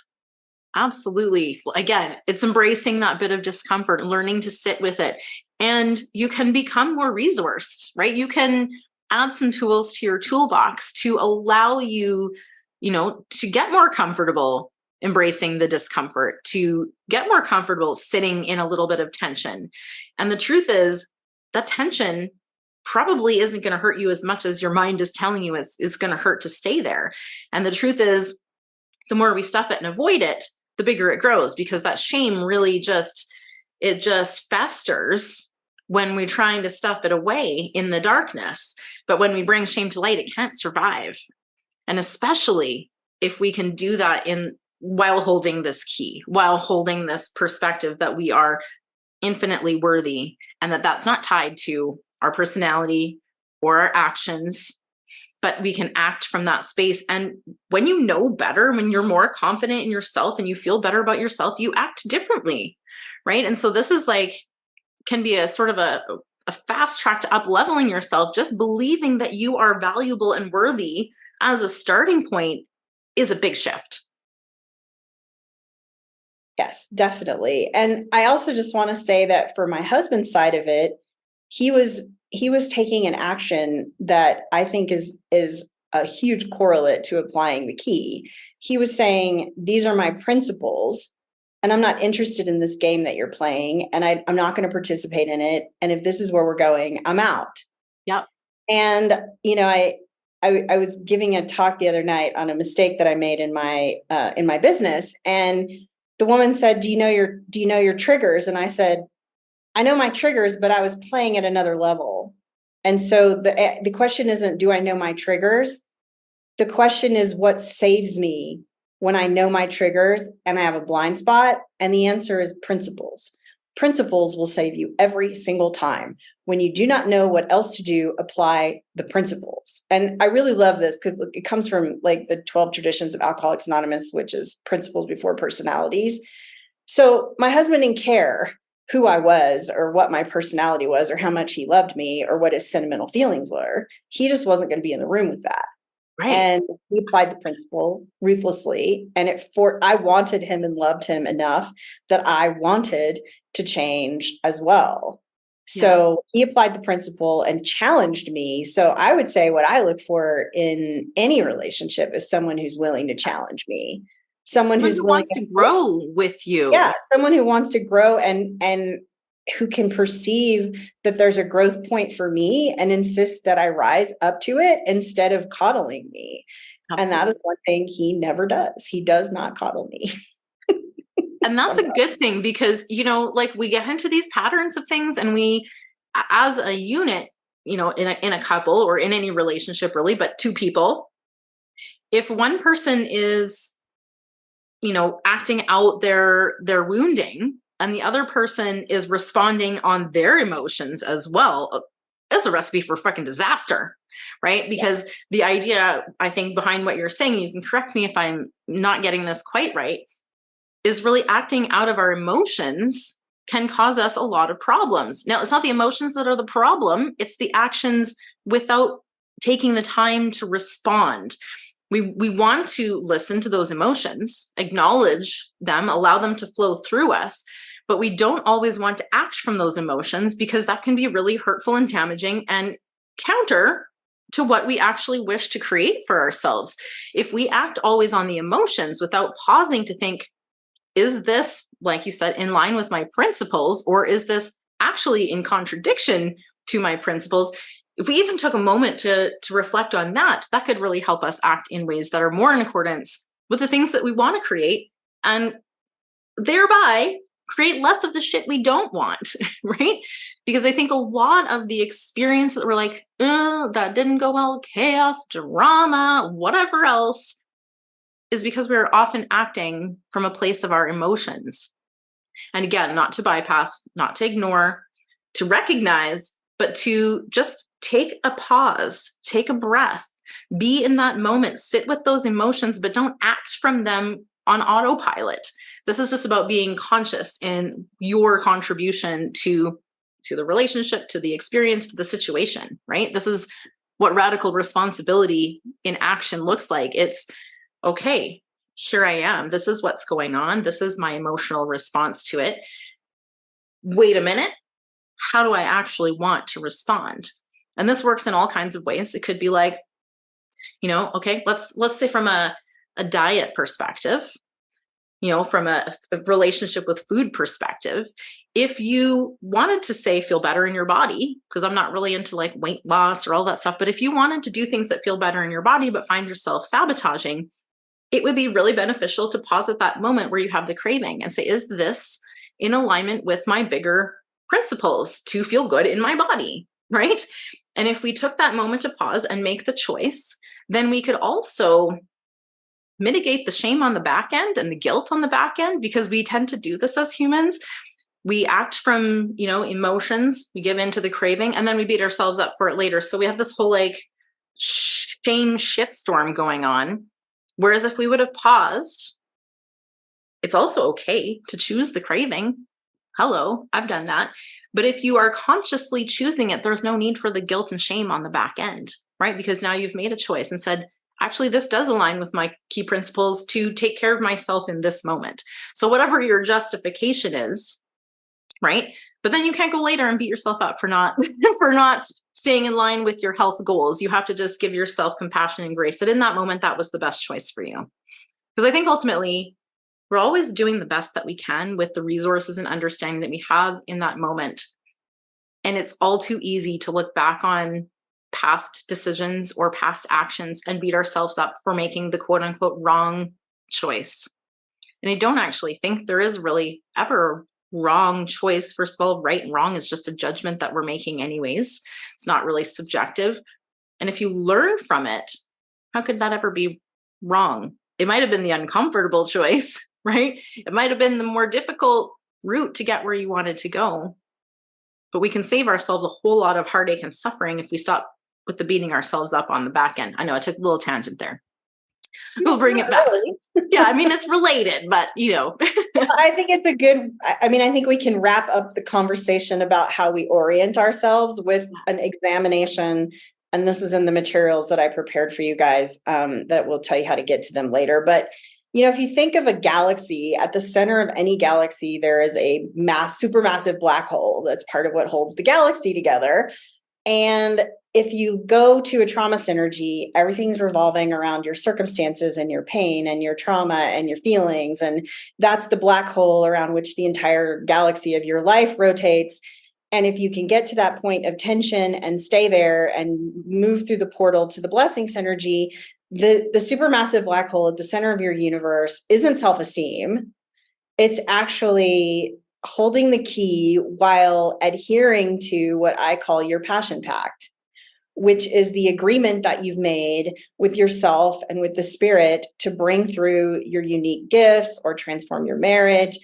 Speaker 1: Absolutely. Again, it's embracing that bit of discomfort, learning to sit with it, and you can become more resourced, right? You can add some tools to your toolbox to allow you, to get more comfortable embracing the discomfort, to get more comfortable sitting in a little bit of tension. And the truth is that tension probably isn't going to hurt you as much as your mind is telling you it's going to hurt to stay there. And the truth is, the more we stuff it and avoid it, the bigger it grows, because that shame really just festers when we're trying to stuff it away in the darkness. But when we bring shame to light, it can't survive. And especially if we can do that while holding this key, while holding this perspective that we are infinitely worthy, and that's not tied to our personality or our actions, but we can act from that space. And when you know better, when you're more confident in yourself and you feel better about yourself, you act differently, right? And so this is can be a sort of a fast track to up leveling yourself. Just believing that you are valuable and worthy as a starting point is a big shift.
Speaker 2: Yes, definitely. And I also just want to say that for my husband's side of it, he was taking an action that I think is a huge correlate to applying the key. He was saying, these are my principles, and I'm not interested in this game that you're playing, and I'm not going to participate in it. And if this is where we're going, I'm out.
Speaker 1: Yep. And,
Speaker 2: I was giving a talk the other night on a mistake that I made in my business. And the woman said, do you know your triggers? And I said, I know my triggers, but I was playing at another level. And so the question isn't, do I know my triggers? The question is, what saves me when I know my triggers and I have a blind spot? And the answer is principles. Principles will save you every single time. When you do not know what else to do, apply the principles. And I really love this because it comes from the 12 traditions of Alcoholics Anonymous, which is principles before personalities. So my husband didn't care who I was or what my personality was or how much he loved me or what his sentimental feelings were. He just wasn't going to be in the room with that.
Speaker 1: Right.
Speaker 2: And he applied the principle ruthlessly. And I wanted him and loved him enough that I wanted to change as well. So he applied the principle and challenged me. So I would say what I look for in any relationship is someone who's willing to challenge me. Someone who
Speaker 1: wants to grow with you.
Speaker 2: Yeah, someone who wants to grow and who can perceive that there's a growth point for me and insist that I rise up to it instead of coddling me. Absolutely. And that is one thing he never does. He does not coddle me.
Speaker 1: And that's a good thing because, we get into these patterns of things and we, as a unit, in a couple or in any relationship really, but two people, if one person is acting out their wounding and the other person is responding on their emotions as well, that's a recipe for fucking disaster, right? Because the idea, I think, behind what you're saying, you can correct me if I'm not getting this quite right, is really acting out of our emotions can cause us a lot of problems. Now, it's not the emotions that are the problem, it's the actions without taking the time to respond. We want to listen to those emotions, acknowledge them, allow them to flow through us, but we don't always want to act from those emotions because that can be really hurtful and damaging and counter to what we actually wish to create for ourselves. If we act always on the emotions without pausing to think, is this, like you said, in line with my principles, or is this actually in contradiction to my principles? if we even took a moment to reflect on that, that could really help us act in ways that are more in accordance with the things that we want to create, and thereby create less of the shit we don't want, right? Because I think a lot of the experience that we're like, that didn't go well, chaos, drama, whatever else, is because we're often acting from a place of our emotions. And again, not to bypass, not to ignore, to recognize, but to just take a pause, take a breath, be in that moment, sit with those emotions, but don't act from them on autopilot. This is just about being conscious in your contribution to the relationship, to the experience, to the situation, right? This is what radical responsibility in action looks like. It's, okay, here I am. This is what's going on. This is my emotional response to it. Wait a minute. How do I actually want to respond? And this works in all kinds of ways. It could be like, okay, let's say from a diet perspective, from a relationship with food perspective, if you wanted to say feel better in your body, because I'm not really into like weight loss or all that stuff, but if you wanted to do things that feel better in your body, but find yourself sabotaging, it would be really beneficial to pause at that moment where you have the craving and say, is this in alignment with my bigger principles to feel good in my body, right? And if we took that moment to pause and make the choice, then we could also mitigate the shame on the back end and the guilt on the back end, because we tend to do this as humans. We act from, emotions, we give into the craving, and then we beat ourselves up for it later. So we have this whole like shame shitstorm going on. Whereas if we would have paused, it's also okay to choose the craving. Hello, I've done that. But if you are consciously choosing it, there's no need for the guilt and shame on the back end, right? Because now you've made a choice and said, actually, this does align with my key principles to take care of myself in this moment. So whatever your justification is, right? But then you can't go later and beat yourself up for not staying in line with your health goals. You have to just give yourself compassion and grace that in that moment, that was the best choice for you. Because I think ultimately, we're always doing the best that we can with the resources and understanding that we have in that moment. And it's all too easy to look back on past decisions or past actions and beat ourselves up for making the quote unquote wrong choice. And I don't actually think there is really ever a wrong choice. First of all, right and wrong is just a judgment that we're making anyways. It's not really subjective. And if you learn from it, how could that ever be wrong? It might have been the uncomfortable choice, right? It might have been the more difficult route to get where you wanted to go. But we can save ourselves a whole lot of heartache and suffering if we stop with the beating ourselves up on the back end. I know I took a little tangent there. We'll bring it back. Really. Yeah, I mean, it's related, but
Speaker 2: I think it's I think we can wrap up the conversation about how we orient ourselves with an examination. And this is in the materials that I prepared for you guys, that will tell you how to get to them later. But if you think of a galaxy, at the center of any galaxy, there is a supermassive black hole that's part of what holds the galaxy together. And if you go to a trauma synergy, everything's revolving around your circumstances and your pain and your trauma and your feelings. And that's the black hole around which the entire galaxy of your life rotates. And if you can get to that point of tension and stay there and move through the portal to the blessing synergy, the supermassive black hole at the center of your universe isn't self-esteem. It's actually holding the key while adhering to what I call your passion pact, which is the agreement that you've made with yourself and with the spirit to bring through your unique gifts or transform your marriage.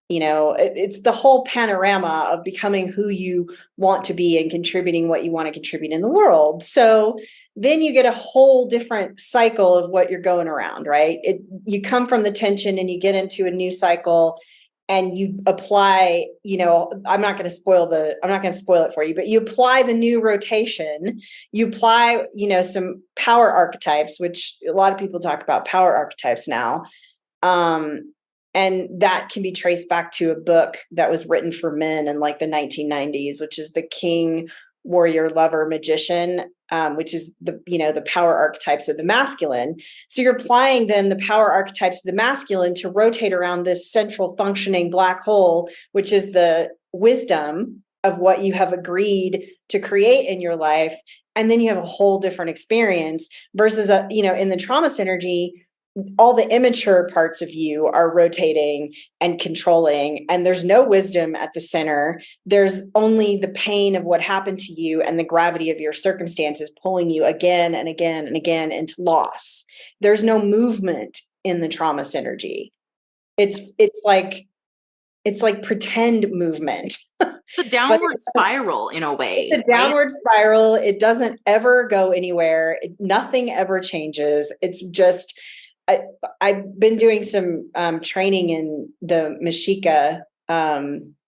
Speaker 2: It's the whole panorama of becoming who you want to be and contributing what you want to contribute in the world. So then you get a whole different cycle of what you're going around, right? You come from the tension and you get into a new cycle and you apply, I'm not going to spoil it for you, but you apply the new rotation, you apply, some power archetypes, which a lot of people talk about power archetypes now. And that can be traced back to a book that was written for men in like the 1990s, which is the King, Warrior, Lover, Magician, which is the power archetypes of the masculine. So you're applying then the power archetypes of the masculine to rotate around this central functioning black hole, which is the wisdom of what you have agreed to create in your life. And then you have a whole different experience versus, in the trauma synergy, all the immature parts of you are rotating and controlling, and there's no wisdom at the center. There's only the pain of what happened to you and the gravity of your circumstances pulling you again and again and again into loss. There's no movement in the trauma synergy. It's like pretend movement.
Speaker 1: The downward spiral in a way.
Speaker 2: It's a downward spiral. It doesn't ever go anywhere. Nothing ever changes. It's just, I've been doing some training in the Mexica,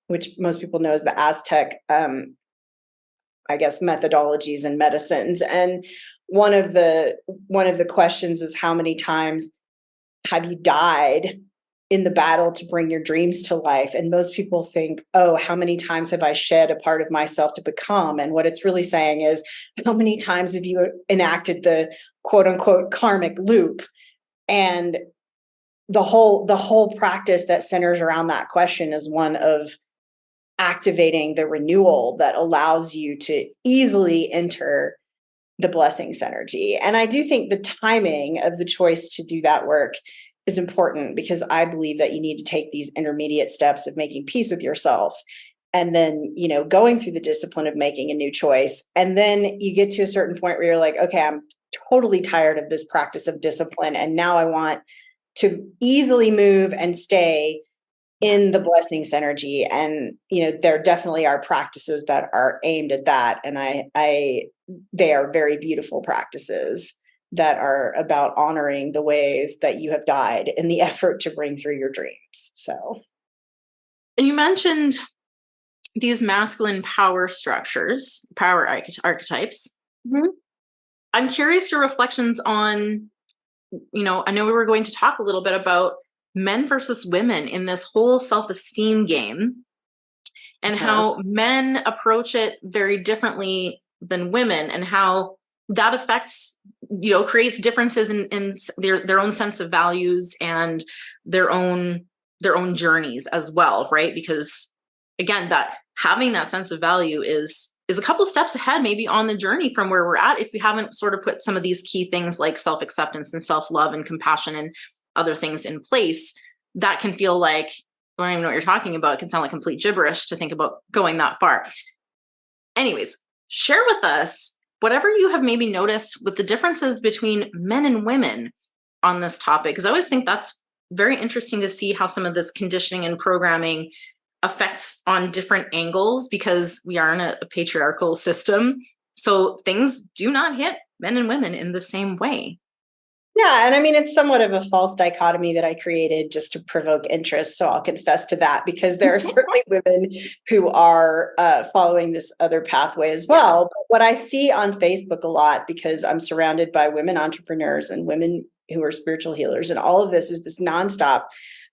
Speaker 2: which most people know as the Aztec, methodologies and medicines. And one of the questions is, how many times have you died in the battle to bring your dreams to life? And most people think, oh, how many times have I shed a part of myself to become? And what it's really saying is, how many times have you enacted the quote unquote karmic loop? And the whole practice that centers around that question is one of activating the renewal that allows you to easily enter the blessings energy. And I do think the timing of the choice to do that work is important, because I believe that you need to take these intermediate steps of making peace with yourself, and then, going through the discipline of making a new choice. And then you get to a certain point where you're like, okay, I'm totally tired of this practice of discipline. And now I want to easily move and stay in the blessings energy. And, there definitely are practices that are aimed at that. And they are very beautiful practices that are about honoring the ways that you have died in the effort to bring through your dreams. So.
Speaker 1: And you mentioned these masculine power structures, power archetypes.
Speaker 2: Mm-hmm.
Speaker 1: I'm curious your reflections on, I know we were going to talk a little bit about men versus women in this whole self-esteem game, and how men approach it very differently than women, and how that affects, creates differences in their own sense of values and their own journeys as well, right? Because again, that having that sense of value is a couple steps ahead maybe on the journey from where we're at, if we haven't sort of put some of these key things like self-acceptance and self-love and compassion and other things in place. That can feel like, I don't even know what you're talking about. It can sound like complete gibberish to think about going that far. Anyways, share with us whatever you have maybe noticed with the differences between men and women on this topic, because I always think that's very interesting to see how some of this conditioning and programming affects on different angles, because we are in a patriarchal system. So things do not hit men and women in the same way.
Speaker 2: Yeah. And I mean, it's somewhat of a false dichotomy that I created just to provoke interest. So I'll confess to that, because there are certainly women who are following this other pathway as well. But what I see on Facebook a lot, because I'm surrounded by women entrepreneurs and women who are spiritual healers, and all of this is this nonstop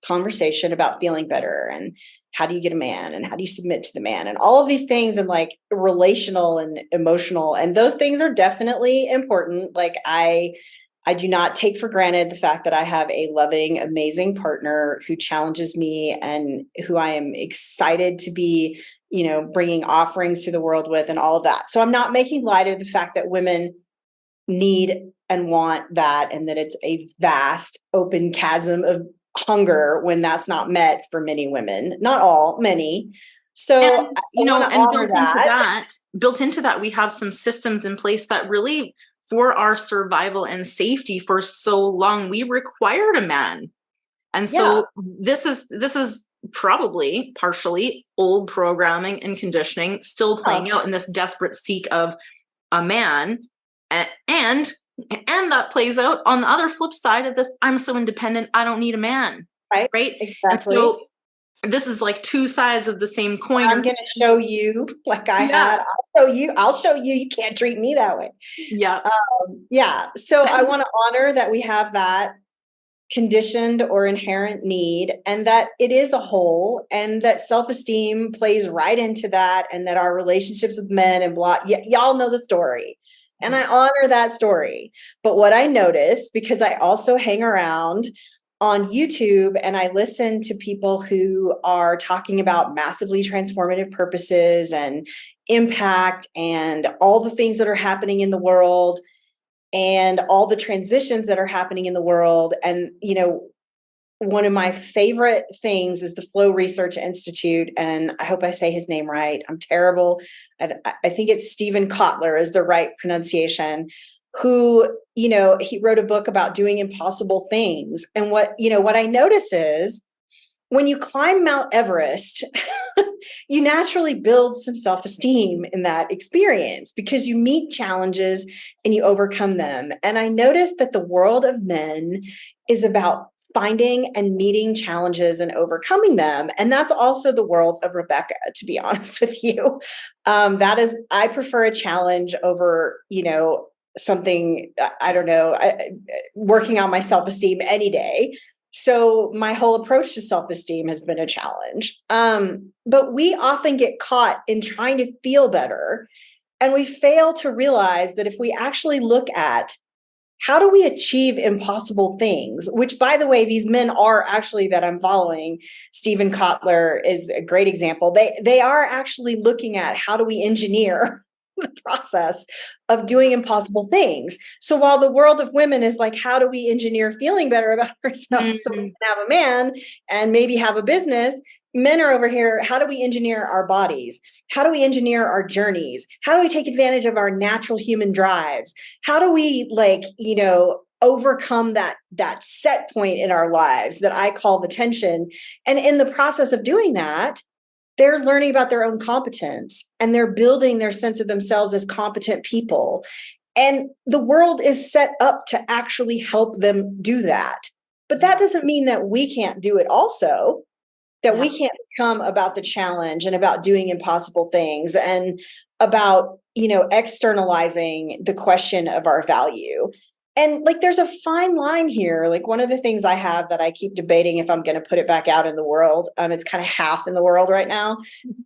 Speaker 2: conversation about feeling better, and how do you get a man, and how do you submit to the man, and all of these things, and like relational and emotional. And those things are definitely important. Like I do not take for granted the fact that I have a loving, amazing partner who challenges me and who I am excited to be, bringing offerings to the world with, and all of that. So I'm not making light of the fact that women need and want that, and that it's a vast open chasm of hunger when that's not met for many women, not all, many. So,
Speaker 1: and, built into that, we have some systems in place that really, for our survival and safety for so long, we required a man. And so this is probably partially old programming and conditioning still playing out in this desperate seek of a man. And that plays out on the other flip side of this. I'm so independent, I don't need a man. Right?
Speaker 2: Exactly.
Speaker 1: And so this is like two sides of the same coin.
Speaker 2: I'm going to show you, like I had. I'll show you. You can't treat me that way.
Speaker 1: Yeah.
Speaker 2: So I want to honor that we have that conditioned or inherent need, and that it is a whole, and that self-esteem plays right into that, and that our relationships with men and blah, y'all know the story. And I honor that story. But what I notice, because I also hang around on YouTube and I listen to people who are talking about massively transformative purposes and impact and all the things that are happening in the world and all the transitions that are happening in the world. And, one of my favorite things is the Flow Research Institute. And I hope I say his name right. I'm terrible. I think it's Stephen Kotler is the right pronunciation, who, he wrote a book about doing impossible things. And what I notice is when you climb Mount Everest, you naturally build some self-esteem in that experience because you meet challenges and you overcome them. And I noticed that the world of men is about finding and meeting challenges and overcoming them. And that's also the world of Rebecka, to be honest with you. I prefer a challenge over, something, I don't know, working on my self-esteem any day. So my whole approach to self-esteem has been a challenge. But we often get caught in trying to feel better. And we fail to realize that if we actually look at how do we achieve impossible things, which, by the way, these men are actually that I'm following. Stephen Kotler is a great example. They are actually looking at how do we engineer the process of doing impossible things. So while the world of women is like, how do we engineer feeling better about ourselves so we can have a man and maybe have a business? Men are over here, how do we engineer our bodies? How do we engineer our journeys? How do we take advantage of our natural human drives? How do we overcome that set point in our lives that I call the tension? And in the process of doing that, they're learning about their own competence and they're building their sense of themselves as competent people. And the world is set up to actually help them do that. But that doesn't mean that we can't do it also. That we can't become about the challenge and about doing impossible things and about, externalizing the question of our value. And there's a fine line here. One of the things I have that I keep debating if I'm going to put it back out in the world, it's kind of half in the world right now,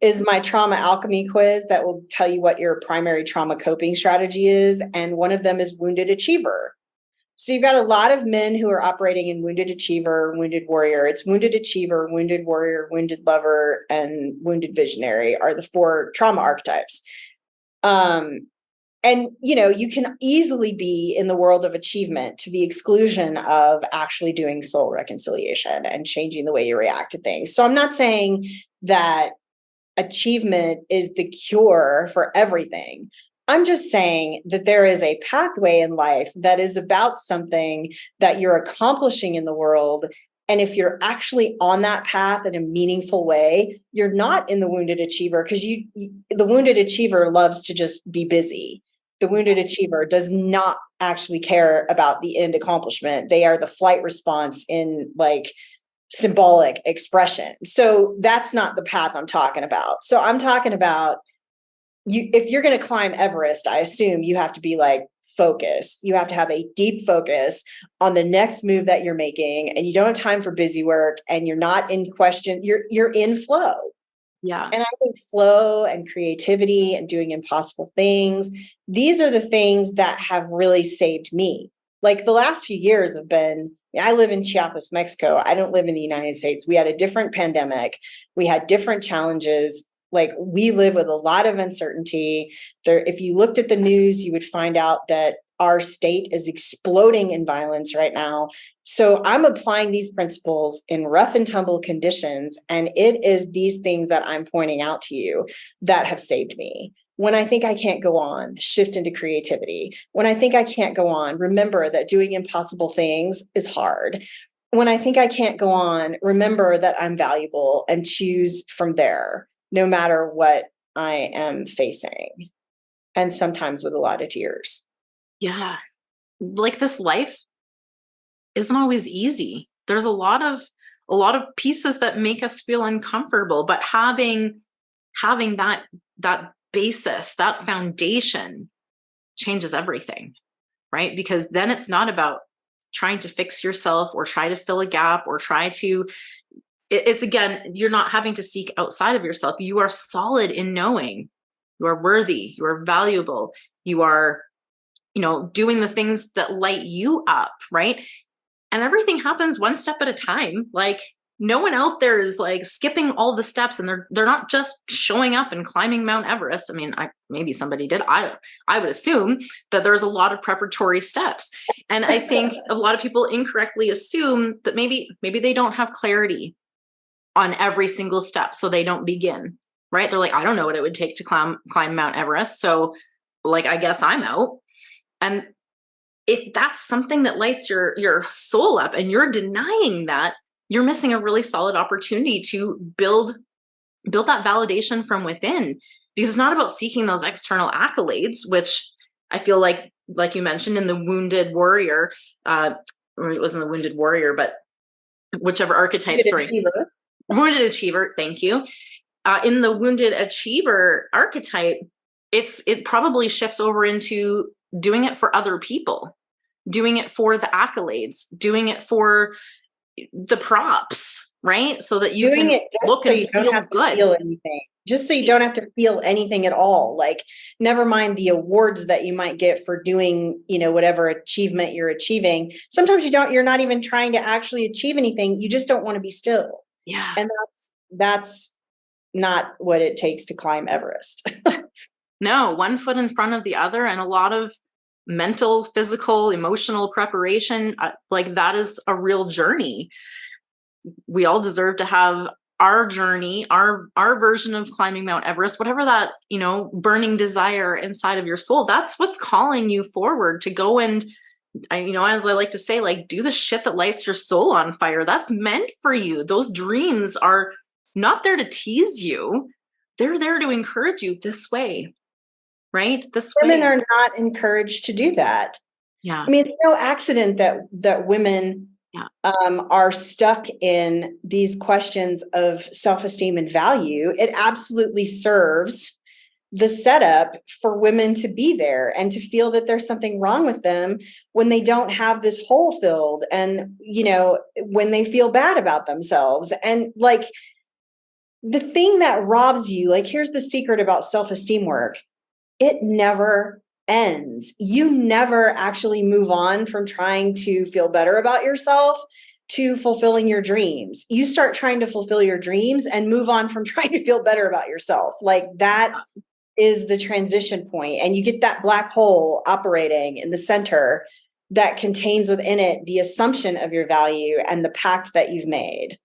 Speaker 2: is my trauma alchemy quiz that will tell you what your primary trauma coping strategy is. And one of them is wounded achiever. So you've got a lot of men who are operating in wounded achiever, wounded warrior. It's wounded achiever, wounded warrior, wounded lover, and wounded visionary are the 4 trauma archetypes. And, you can easily be in the world of achievement to the exclusion of actually doing soul reconciliation and changing the way you react to things. So I'm not saying that achievement is the cure for everything. I'm just saying that there is a pathway in life that is about something that you're accomplishing in the world. And if you're actually on that path in a meaningful way, you're not in the wounded achiever because the wounded achiever loves to just be busy. The wounded achiever does not actually care about the end accomplishment. They are the flight response in symbolic expression. So that's not the path I'm talking about. So I'm talking about if you're going to climb Everest, I assume you have to be focused. You have to have a deep focus on the next move that you're making, and you don't have time for busy work, and you're not in question. You're in flow.
Speaker 1: Yeah.
Speaker 2: And I think flow and creativity and doing impossible things, these are the things that have really saved me. The last few years have been, I live in Chiapas, Mexico. I don't live in the United States. We had a different pandemic. We had different challenges. We live with a lot of uncertainty. If you looked at the news, you would find out that our state is exploding in violence right now. So I'm applying these principles in rough and tumble conditions. And it is these things that I'm pointing out to you that have saved me. When I think I can't go on, shift into creativity. When I think I can't go on, remember that doing impossible things is hard. When I think I can't go on, remember that I'm valuable and choose from there, no matter what I am facing. And sometimes with a lot of tears.
Speaker 1: Yeah. This life isn't always easy. There's a lot of pieces that make us feel uncomfortable, but having that basis, that foundation changes everything, right? Because then it's not about trying to fix yourself or try to fill a gap or it's again, you're not having to seek outside of yourself. You are solid in knowing you are worthy, you are valuable, you are, doing the things that light you up, right? and everything happens one step at a time. Like, no one out there is like skipping all the steps, and they're not just showing up and climbing Mount Everest. I mean, maybe somebody did. I would assume that there's a lot of preparatory steps. And I think a lot of people incorrectly assume that maybe they don't have clarity on every single step, so they don't begin, right? They're like, I don't know what it would take to climb Mount Everest, so like, I guess I'm out. And if that's something that lights your soul up and you're denying that, you're missing a really solid opportunity to build that validation from within, because it's not about seeking those external accolades, which I feel like you mentioned in the Wounded Warrior, or it wasn't the Wounded Warrior, but whichever archetype, Wounded Achiever, thank you. In the Wounded Achiever archetype, it probably shifts over into doing it for other people, doing it for the accolades, doing it for the props, right? So that you
Speaker 2: doing
Speaker 1: can
Speaker 2: it just
Speaker 1: look
Speaker 2: so
Speaker 1: and
Speaker 2: you don't
Speaker 1: feel
Speaker 2: have
Speaker 1: good.
Speaker 2: To feel anything. Just so you don't have to feel anything at all. Like, never mind the awards that you might get for doing, whatever achievement you're achieving. Sometimes you're not even trying to actually achieve anything. You just don't want to be still.
Speaker 1: Yeah.
Speaker 2: And that's not what it takes to climb Everest.
Speaker 1: No, one foot in front of the other, and a lot of mental, physical, emotional preparation. Like, that is a real journey. We all deserve to have our journey, our version of climbing Mount Everest, whatever that, burning desire inside of your soul, that's what's calling you forward to go and, as I like to say, like, do the shit that lights your soul on fire. That's meant for you. Those dreams are not there to tease you. They're there to encourage you this way, right? This
Speaker 2: Women
Speaker 1: way.
Speaker 2: are not encouraged to do that.
Speaker 1: Yeah.
Speaker 2: I mean, it's no accident that women are stuck in these questions of self-esteem and value. It absolutely serves the setup for women to be there and to feel that there's something wrong with them when they don't have this hole filled, and, when they feel bad about themselves. And like, the thing that robs you, like, here's the secret about self-esteem work. It never ends. You never actually move on from trying to feel better about yourself to fulfilling your dreams. You start trying to fulfill your dreams and move on from trying to feel better about yourself. Like, that is the transition point. And you get that black hole operating in the center that contains within it the assumption of your value and the pact that you've made.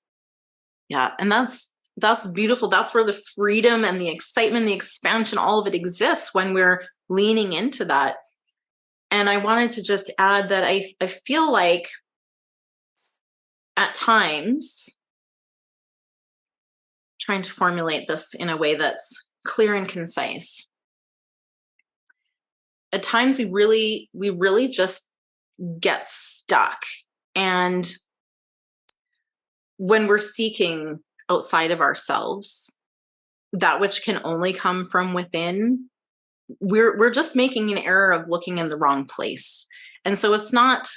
Speaker 1: Yeah. And that's beautiful. That's where the freedom and the excitement, the expansion, all of it exists when we're leaning into that. And I wanted to just add that I feel like at times, trying to formulate this in a way that's clear and concise, at times we really just get stuck. And when we're seeking outside of ourselves, that which can only come from within, we're just making an error of looking in the wrong place. And so it's not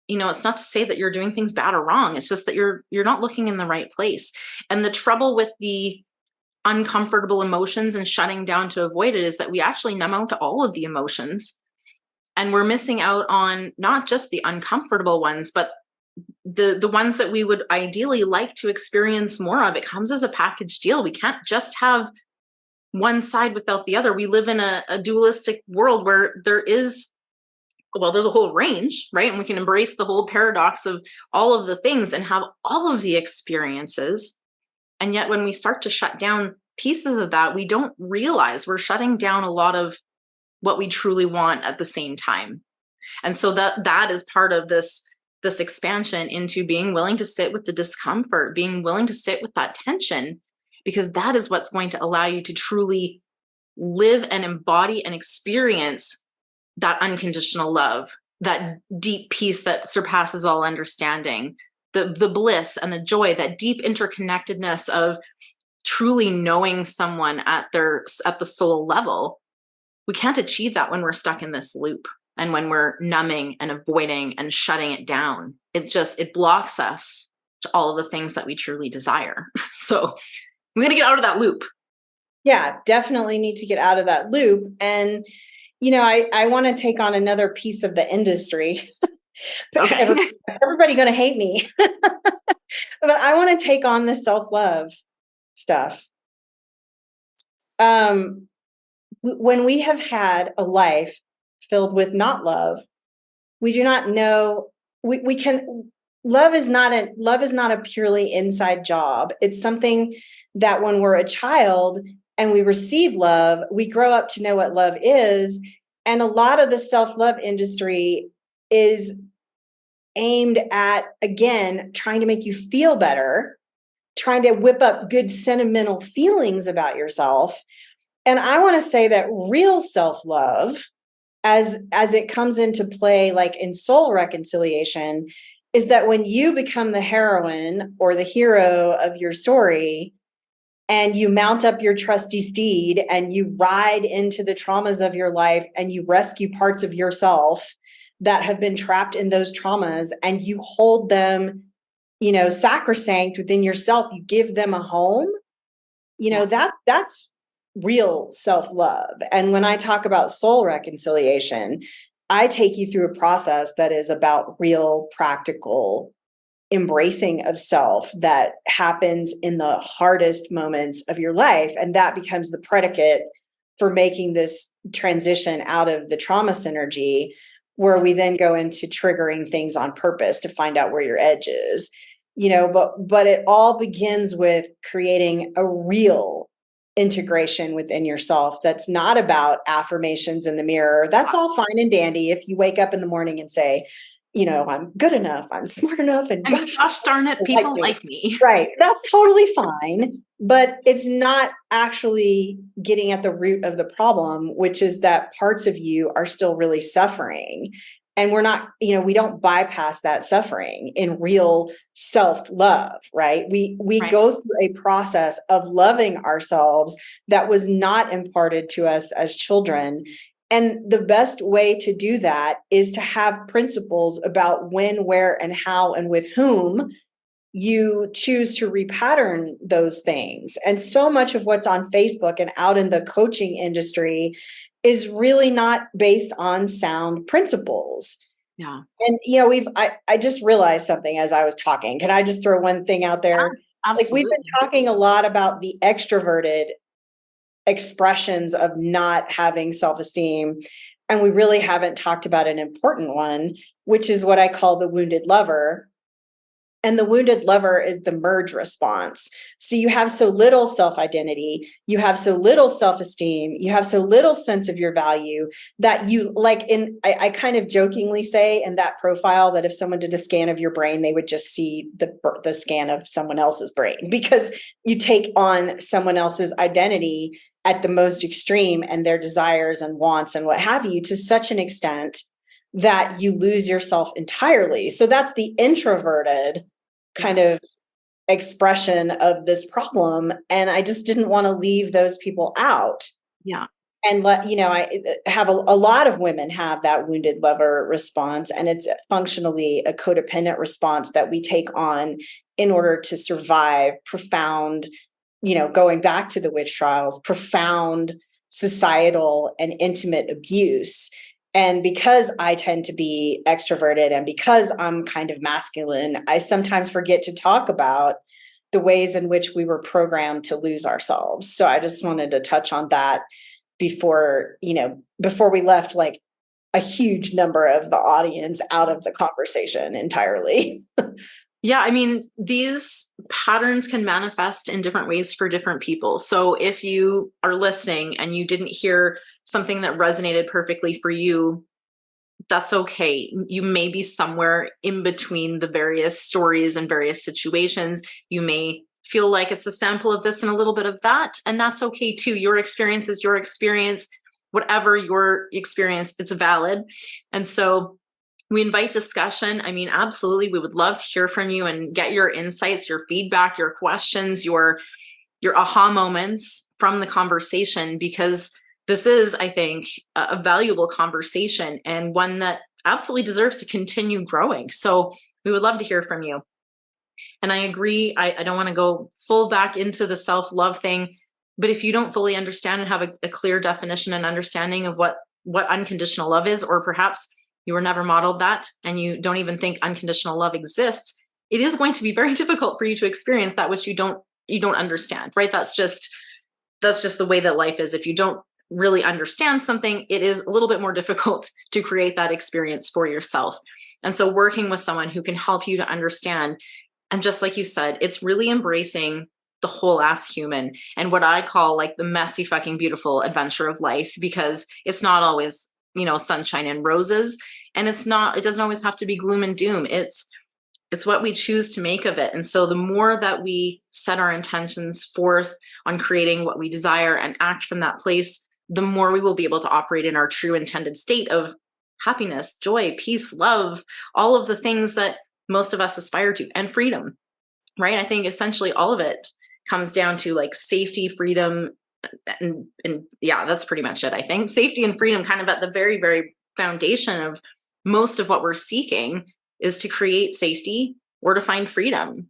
Speaker 1: to say that you're doing things bad or wrong. It's just that you're not looking in the right place. And the trouble with the uncomfortable emotions and shutting down to avoid it is that we actually numb out to all of the emotions, and we're missing out on not just the uncomfortable ones, but the ones that we would ideally like to experience more of. It comes as a package deal. We can't just have one side without the other. We live in a dualistic world where there's a whole range, right? And we can embrace the whole paradox of all of the things and have all of the experiences. And yet when we start to shut down pieces of that, we don't realize we're shutting down a lot of what we truly want at the same time. And so that is part of this expansion into being willing to sit with the discomfort, being willing to sit with that tension, because that is what's going to allow you to truly live and embody and experience that unconditional love, that deep peace that surpasses all understanding, the bliss and the joy, that deep interconnectedness of truly knowing someone at the soul level. We can't achieve that when we're stuck in this loop. And when we're numbing and avoiding and shutting it down, it blocks us to all of the things that we truly desire. So we're going to get out of that loop.
Speaker 2: Yeah, definitely need to get out of that loop. And, I want to take on another piece of the industry
Speaker 1: Okay.
Speaker 2: Everybody going to hate me. But I want to take on the self-love stuff. When we have had a life filled with not love, we do not know, we can, love is not a purely inside job. It's something that when we're a child and we receive love, we grow up to know what love is. And a lot of the self-love industry is aimed at, again, trying to make you feel better, trying to whip up good sentimental feelings about yourself. And I want to say that real self-love, as it comes into play, like in soul reconciliation, is that when you become the heroine or the hero of your story, and you mount up your trusty steed and you ride into the traumas of your life and you rescue parts of yourself that have been trapped in those traumas, and you hold them, sacrosanct within yourself, you give them a home, that's real self-love. And when I talk about soul reconciliation, I take you through a process that is about real practical embracing of self that happens in the hardest moments of your life. And that becomes the predicate for making this transition out of the trauma synergy, where we then go into triggering things on purpose to find out where your edge is, but it all begins with creating a real integration within yourself. That's not about affirmations in the mirror. That's all fine and dandy if you wake up in the morning and say, I'm good enough, I'm smart enough, and
Speaker 1: gosh darn it, people like me.
Speaker 2: Right. That's totally fine. But it's not actually getting at the root of the problem, which is that parts of you are still really suffering. And we're not, we don't bypass that suffering in real self-love, right? We
Speaker 1: Right.
Speaker 2: go through a process of loving ourselves that was not imparted to us as children. And the best way to do that is to have principles about when, where, and how, and with whom you choose to repattern those things. And so much of what's on Facebook and out in the coaching industry is really not based on sound principles.
Speaker 1: Yeah.
Speaker 2: And, I just realized something as I was talking. Can I just throw one thing out there?
Speaker 1: Absolutely.
Speaker 2: Like, we've been talking a lot about the extroverted expressions of not having self-esteem, and we really haven't talked about an important one, which is what I call the wounded lover. And the wounded lover is the merge response. So you have so little self-identity, you have so little self-esteem, you have so little sense of your value that you, I kind of jokingly say in that profile that if someone did a scan of your brain, they would just see the scan of someone else's brain, because you take on someone else's identity at the most extreme, and their desires and wants and what have you, to such an extent that you lose yourself entirely. So that's the introverted kind of expression of this problem. And I just didn't want to leave those people out.
Speaker 1: Yeah.
Speaker 2: And I have a lot of women have that wounded lover response, and it's functionally a codependent response that we take on in order to survive profound, going back to the witch trials, profound societal and intimate abuse. And because I tend to be extroverted and because I'm kind of masculine, I sometimes forget to talk about the ways in which we were programmed to lose ourselves. So I just wanted to touch on that before we left like a huge number of the audience out of the conversation entirely.
Speaker 1: Yeah, I mean, these patterns can manifest in different ways for different people. So if you are listening and you didn't hear something that resonated perfectly for you, that's okay. You may be somewhere in between the various stories and various situations. You may feel like it's a sample of this and a little bit of that, and that's okay too. Your experience is your experience. Whatever your experience, it's valid. And so we invite discussion. I mean, absolutely, we would love to hear from you and get your insights, your feedback, your questions, your aha moments from the conversation, because this is, I think, a valuable conversation and one that absolutely deserves to continue growing. So we would love to hear from you. And I agree, I don't want to go full back into the self-love thing, but if you don't fully understand and have a clear definition and understanding of what unconditional love is, or perhaps you were never modeled that, and you don't even think unconditional love exists, it is going to be very difficult for you to experience that which you don't understand, right? That's just the way that life is. If you don't really understand something, it is a little bit more difficult to create that experience for yourself. And so working with someone who can help you to understand, and just like you said, it's really embracing the whole ass human and what I call like the messy fucking beautiful adventure of life, because it's not always, sunshine and roses, and it doesn't always have to be gloom and doom. It's what we choose to make of it. And so the more that we set our intentions forth on creating what we desire and act from that place, the more we will be able to operate in our true intended state of happiness, joy, peace, love, all of the things that most of us aspire to, and freedom, right? I think essentially all of it comes down to like safety, freedom, and yeah, that's pretty much it. I think safety and freedom kind of at the very, very foundation of most of what we're seeking is to create safety or to find freedom.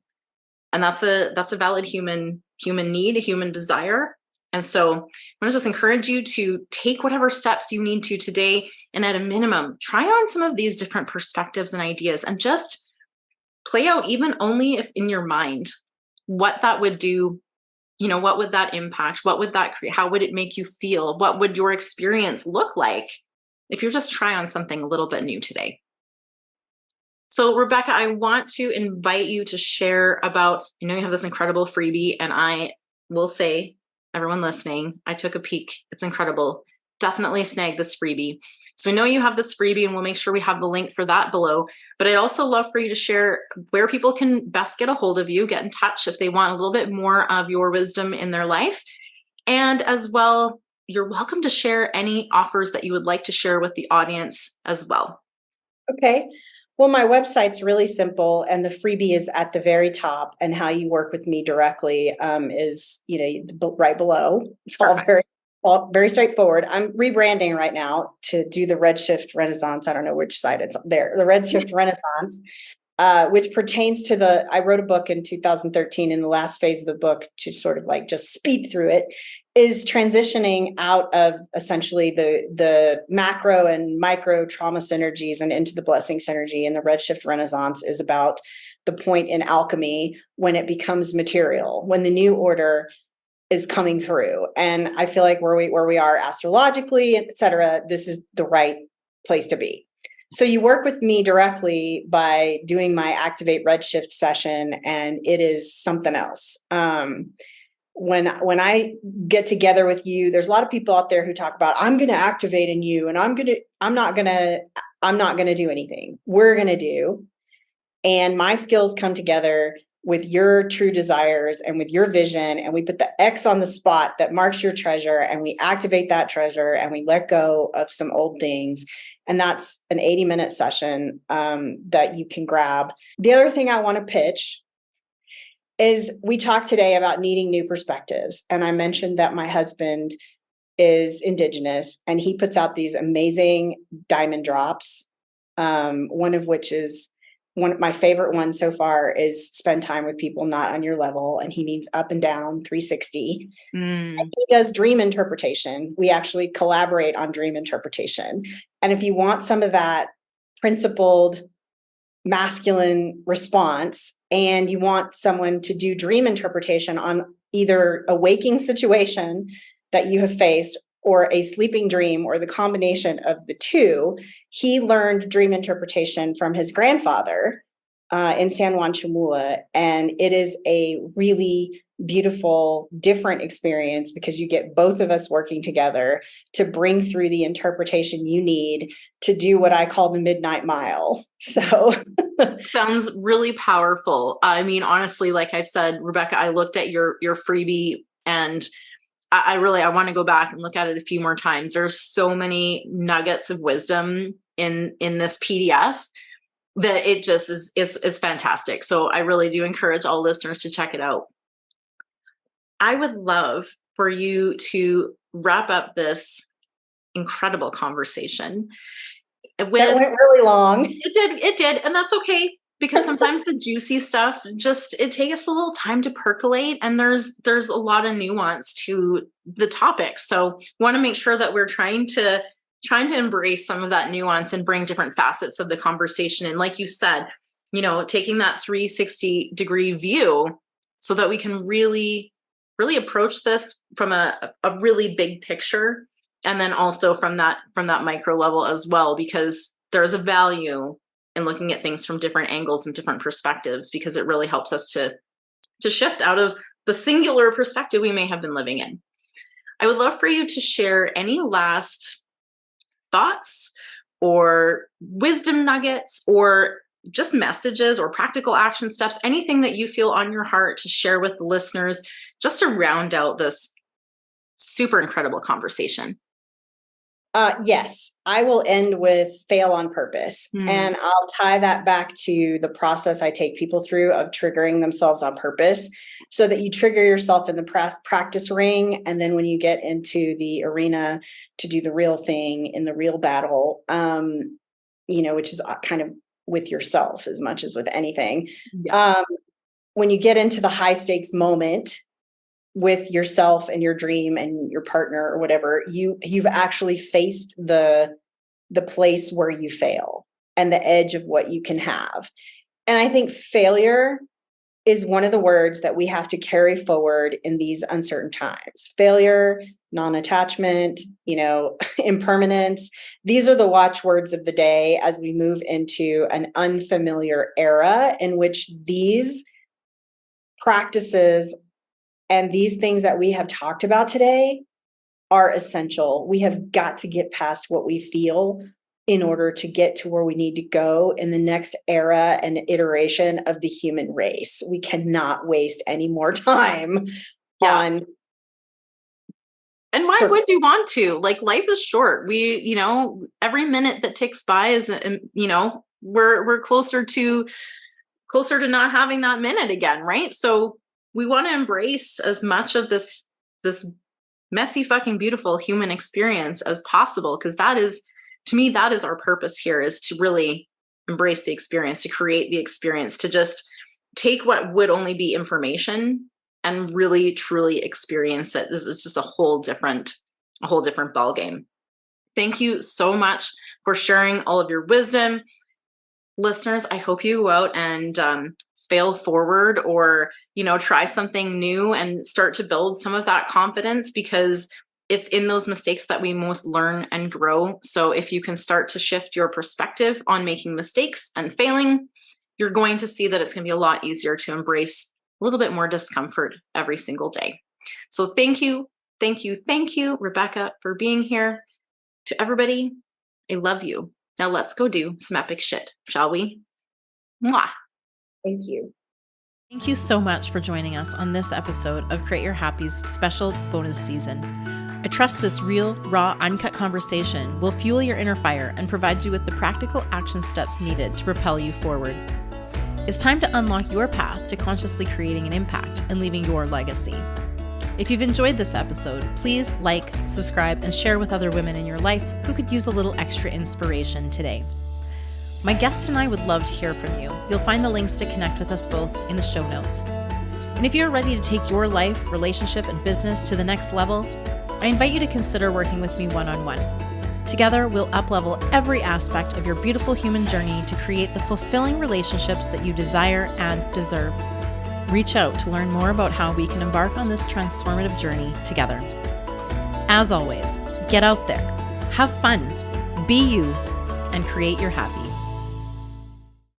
Speaker 1: And that's a valid human need, a human desire. And so I want to just encourage you to take whatever steps you need to today. And at a minimum, try on some of these different perspectives and ideas and just play out, even only if in your mind, what that would do. What would that impact? What would that create? How would it make you feel? What would your experience look like if you just try on something a little bit new today? So Rebecka, I want to invite you to share about, you have this incredible freebie, and I will say, everyone listening, I took a peek. It's incredible. Definitely snag this freebie. So we know you have this freebie, and we'll make sure we have the link for that below. But I'd also love for you to share where people can best get a hold of you, get in touch if they want a little bit more of your wisdom in their life. And as well, you're welcome to share any offers that you would like to share with the audience as well.
Speaker 2: Okay. Well, my website's really simple, and the freebie is at the very top, and how you work with me directly is, right below. It's all very straightforward. I'm rebranding right now to do the Redshift Renaissance. I don't know which side it's there. The Redshift Renaissance, which pertains to I wrote a book in 2013, and the last phase of the book, to sort of like just speed through it, is transitioning out of essentially the macro and micro trauma synergies and into the blessing synergy. And the Redshift Renaissance is about the point in alchemy when it becomes material, when the new order is coming through. And I feel like where we are astrologically, et cetera, this is the right place to be. So you work with me directly by doing my Activate Redshift session, and it is something else. When I get together with you, there's a lot of people out there who talk about, I'm going to activate in you, and I'm not going to do anything. We're going to do. And my skills come together with your true desires and with your vision, and we put the X on the spot that marks your treasure, and we activate that treasure, and we let go of some old things. And that's an 80-minute session that you can grab. The other thing I want to pitch is, we talked today about needing new perspectives. And I mentioned that my husband is Indigenous, and he puts out these amazing diamond drops. One of which is, one of my favorite ones so far is spend time with people not on your level. And he means up and down 360. And he does dream interpretation. We actually collaborate on dream interpretation. And if you want some of that principled masculine response, and you want someone to do dream interpretation on either a waking situation that you have faced or a sleeping dream, or the combination of the two, he learned dream interpretation from his grandfather in San Juan Chamula. And it is a really beautiful, different experience, because you get both of us working together to bring through the interpretation you need to do what I call the midnight mile. So
Speaker 1: sounds really powerful. I mean, honestly, like I've said, Rebecka, I looked at your freebie, and I want to go back and look at it a few more times. There's so many nuggets of wisdom in this PDF that it just is, it's fantastic. So I really do encourage all listeners to check it out. I would love for you to wrap up this incredible conversation
Speaker 2: that went really long.
Speaker 1: It did. And that's okay, because sometimes the juicy stuff it takes a little time to percolate, and there's a lot of nuance to the topic. So want to make sure that we're trying to trying to embrace some of that nuance and bring different facets of the conversation. And like you said, taking that 360-degree view so that we can really, really approach this from a really big picture. And then also from that micro level as well, because there's a value in looking at things from different angles and different perspectives, because it really helps us to shift out of the singular perspective we may have been living in. I would love for you to share any last thoughts or wisdom nuggets or just messages or practical action steps, anything that you feel on your heart to share with the listeners, just to round out this super incredible conversation.
Speaker 2: Yes, I will end with fail on purpose. And I'll tie that back to the process I take people through of triggering themselves on purpose, so that you trigger yourself in the practice ring. And then when you get into the arena to do the real thing in the real battle, which is kind of with yourself as much as with anything. Yeah. When you get into the high stakes moment with yourself and your dream and your partner or whatever, you've actually faced the place where you fail and the edge of what you can have. And I think failure is one of the words that we have to carry forward in these uncertain times. Failure, non-attachment, impermanence. These are the watchwords of the day as we move into an unfamiliar era in which these practices and these things that we have talked about today are essential. We have got to get past what we feel in order to get to where we need to go in the next era and iteration of the human race. We cannot waste any more time on.
Speaker 1: And why would you want to? Like, life is short. We, every minute that ticks by is, we're closer to not having that minute again, right? So we want to embrace as much of this messy, fucking beautiful human experience as possible, because that is, to me, that is our purpose here, is to really embrace the experience, to create the experience, to just take what would only be information and really, truly experience it. This is just a whole different ballgame. Thank you so much for sharing all of your wisdom. Listeners, I hope you go out and fail forward, or, try something new and start to build some of that confidence, because it's in those mistakes that we most learn and grow. So if you can start to shift your perspective on making mistakes and failing, you're going to see that it's going to be a lot easier to embrace a little bit more discomfort every single day. So thank you, Rebecka, for being here. To everybody, I love you. Now let's go do some epic shit, shall we? Mwah.
Speaker 2: Thank you.
Speaker 3: Thank you so much for joining us on this episode of Create Your Happy's special bonus season. I trust this real, raw, uncut conversation will fuel your inner fire and provide you with the practical action steps needed to propel you forward. It's time to unlock your path to consciously creating an impact and leaving your legacy. If you've enjoyed this episode, please like, subscribe, and share with other women in your life who could use a little extra inspiration today. My guest and I would love to hear from you. You'll find the links to connect with us both in the show notes. And if you're ready to take your life, relationship, and business to the next level, I invite you to consider working with me one-on-one. Together, we'll up-level every aspect of your beautiful human journey to create the fulfilling relationships that you desire and deserve. Reach out to learn more about how we can embark on this transformative journey together. As always, get out there, have fun, be you, and create your happy.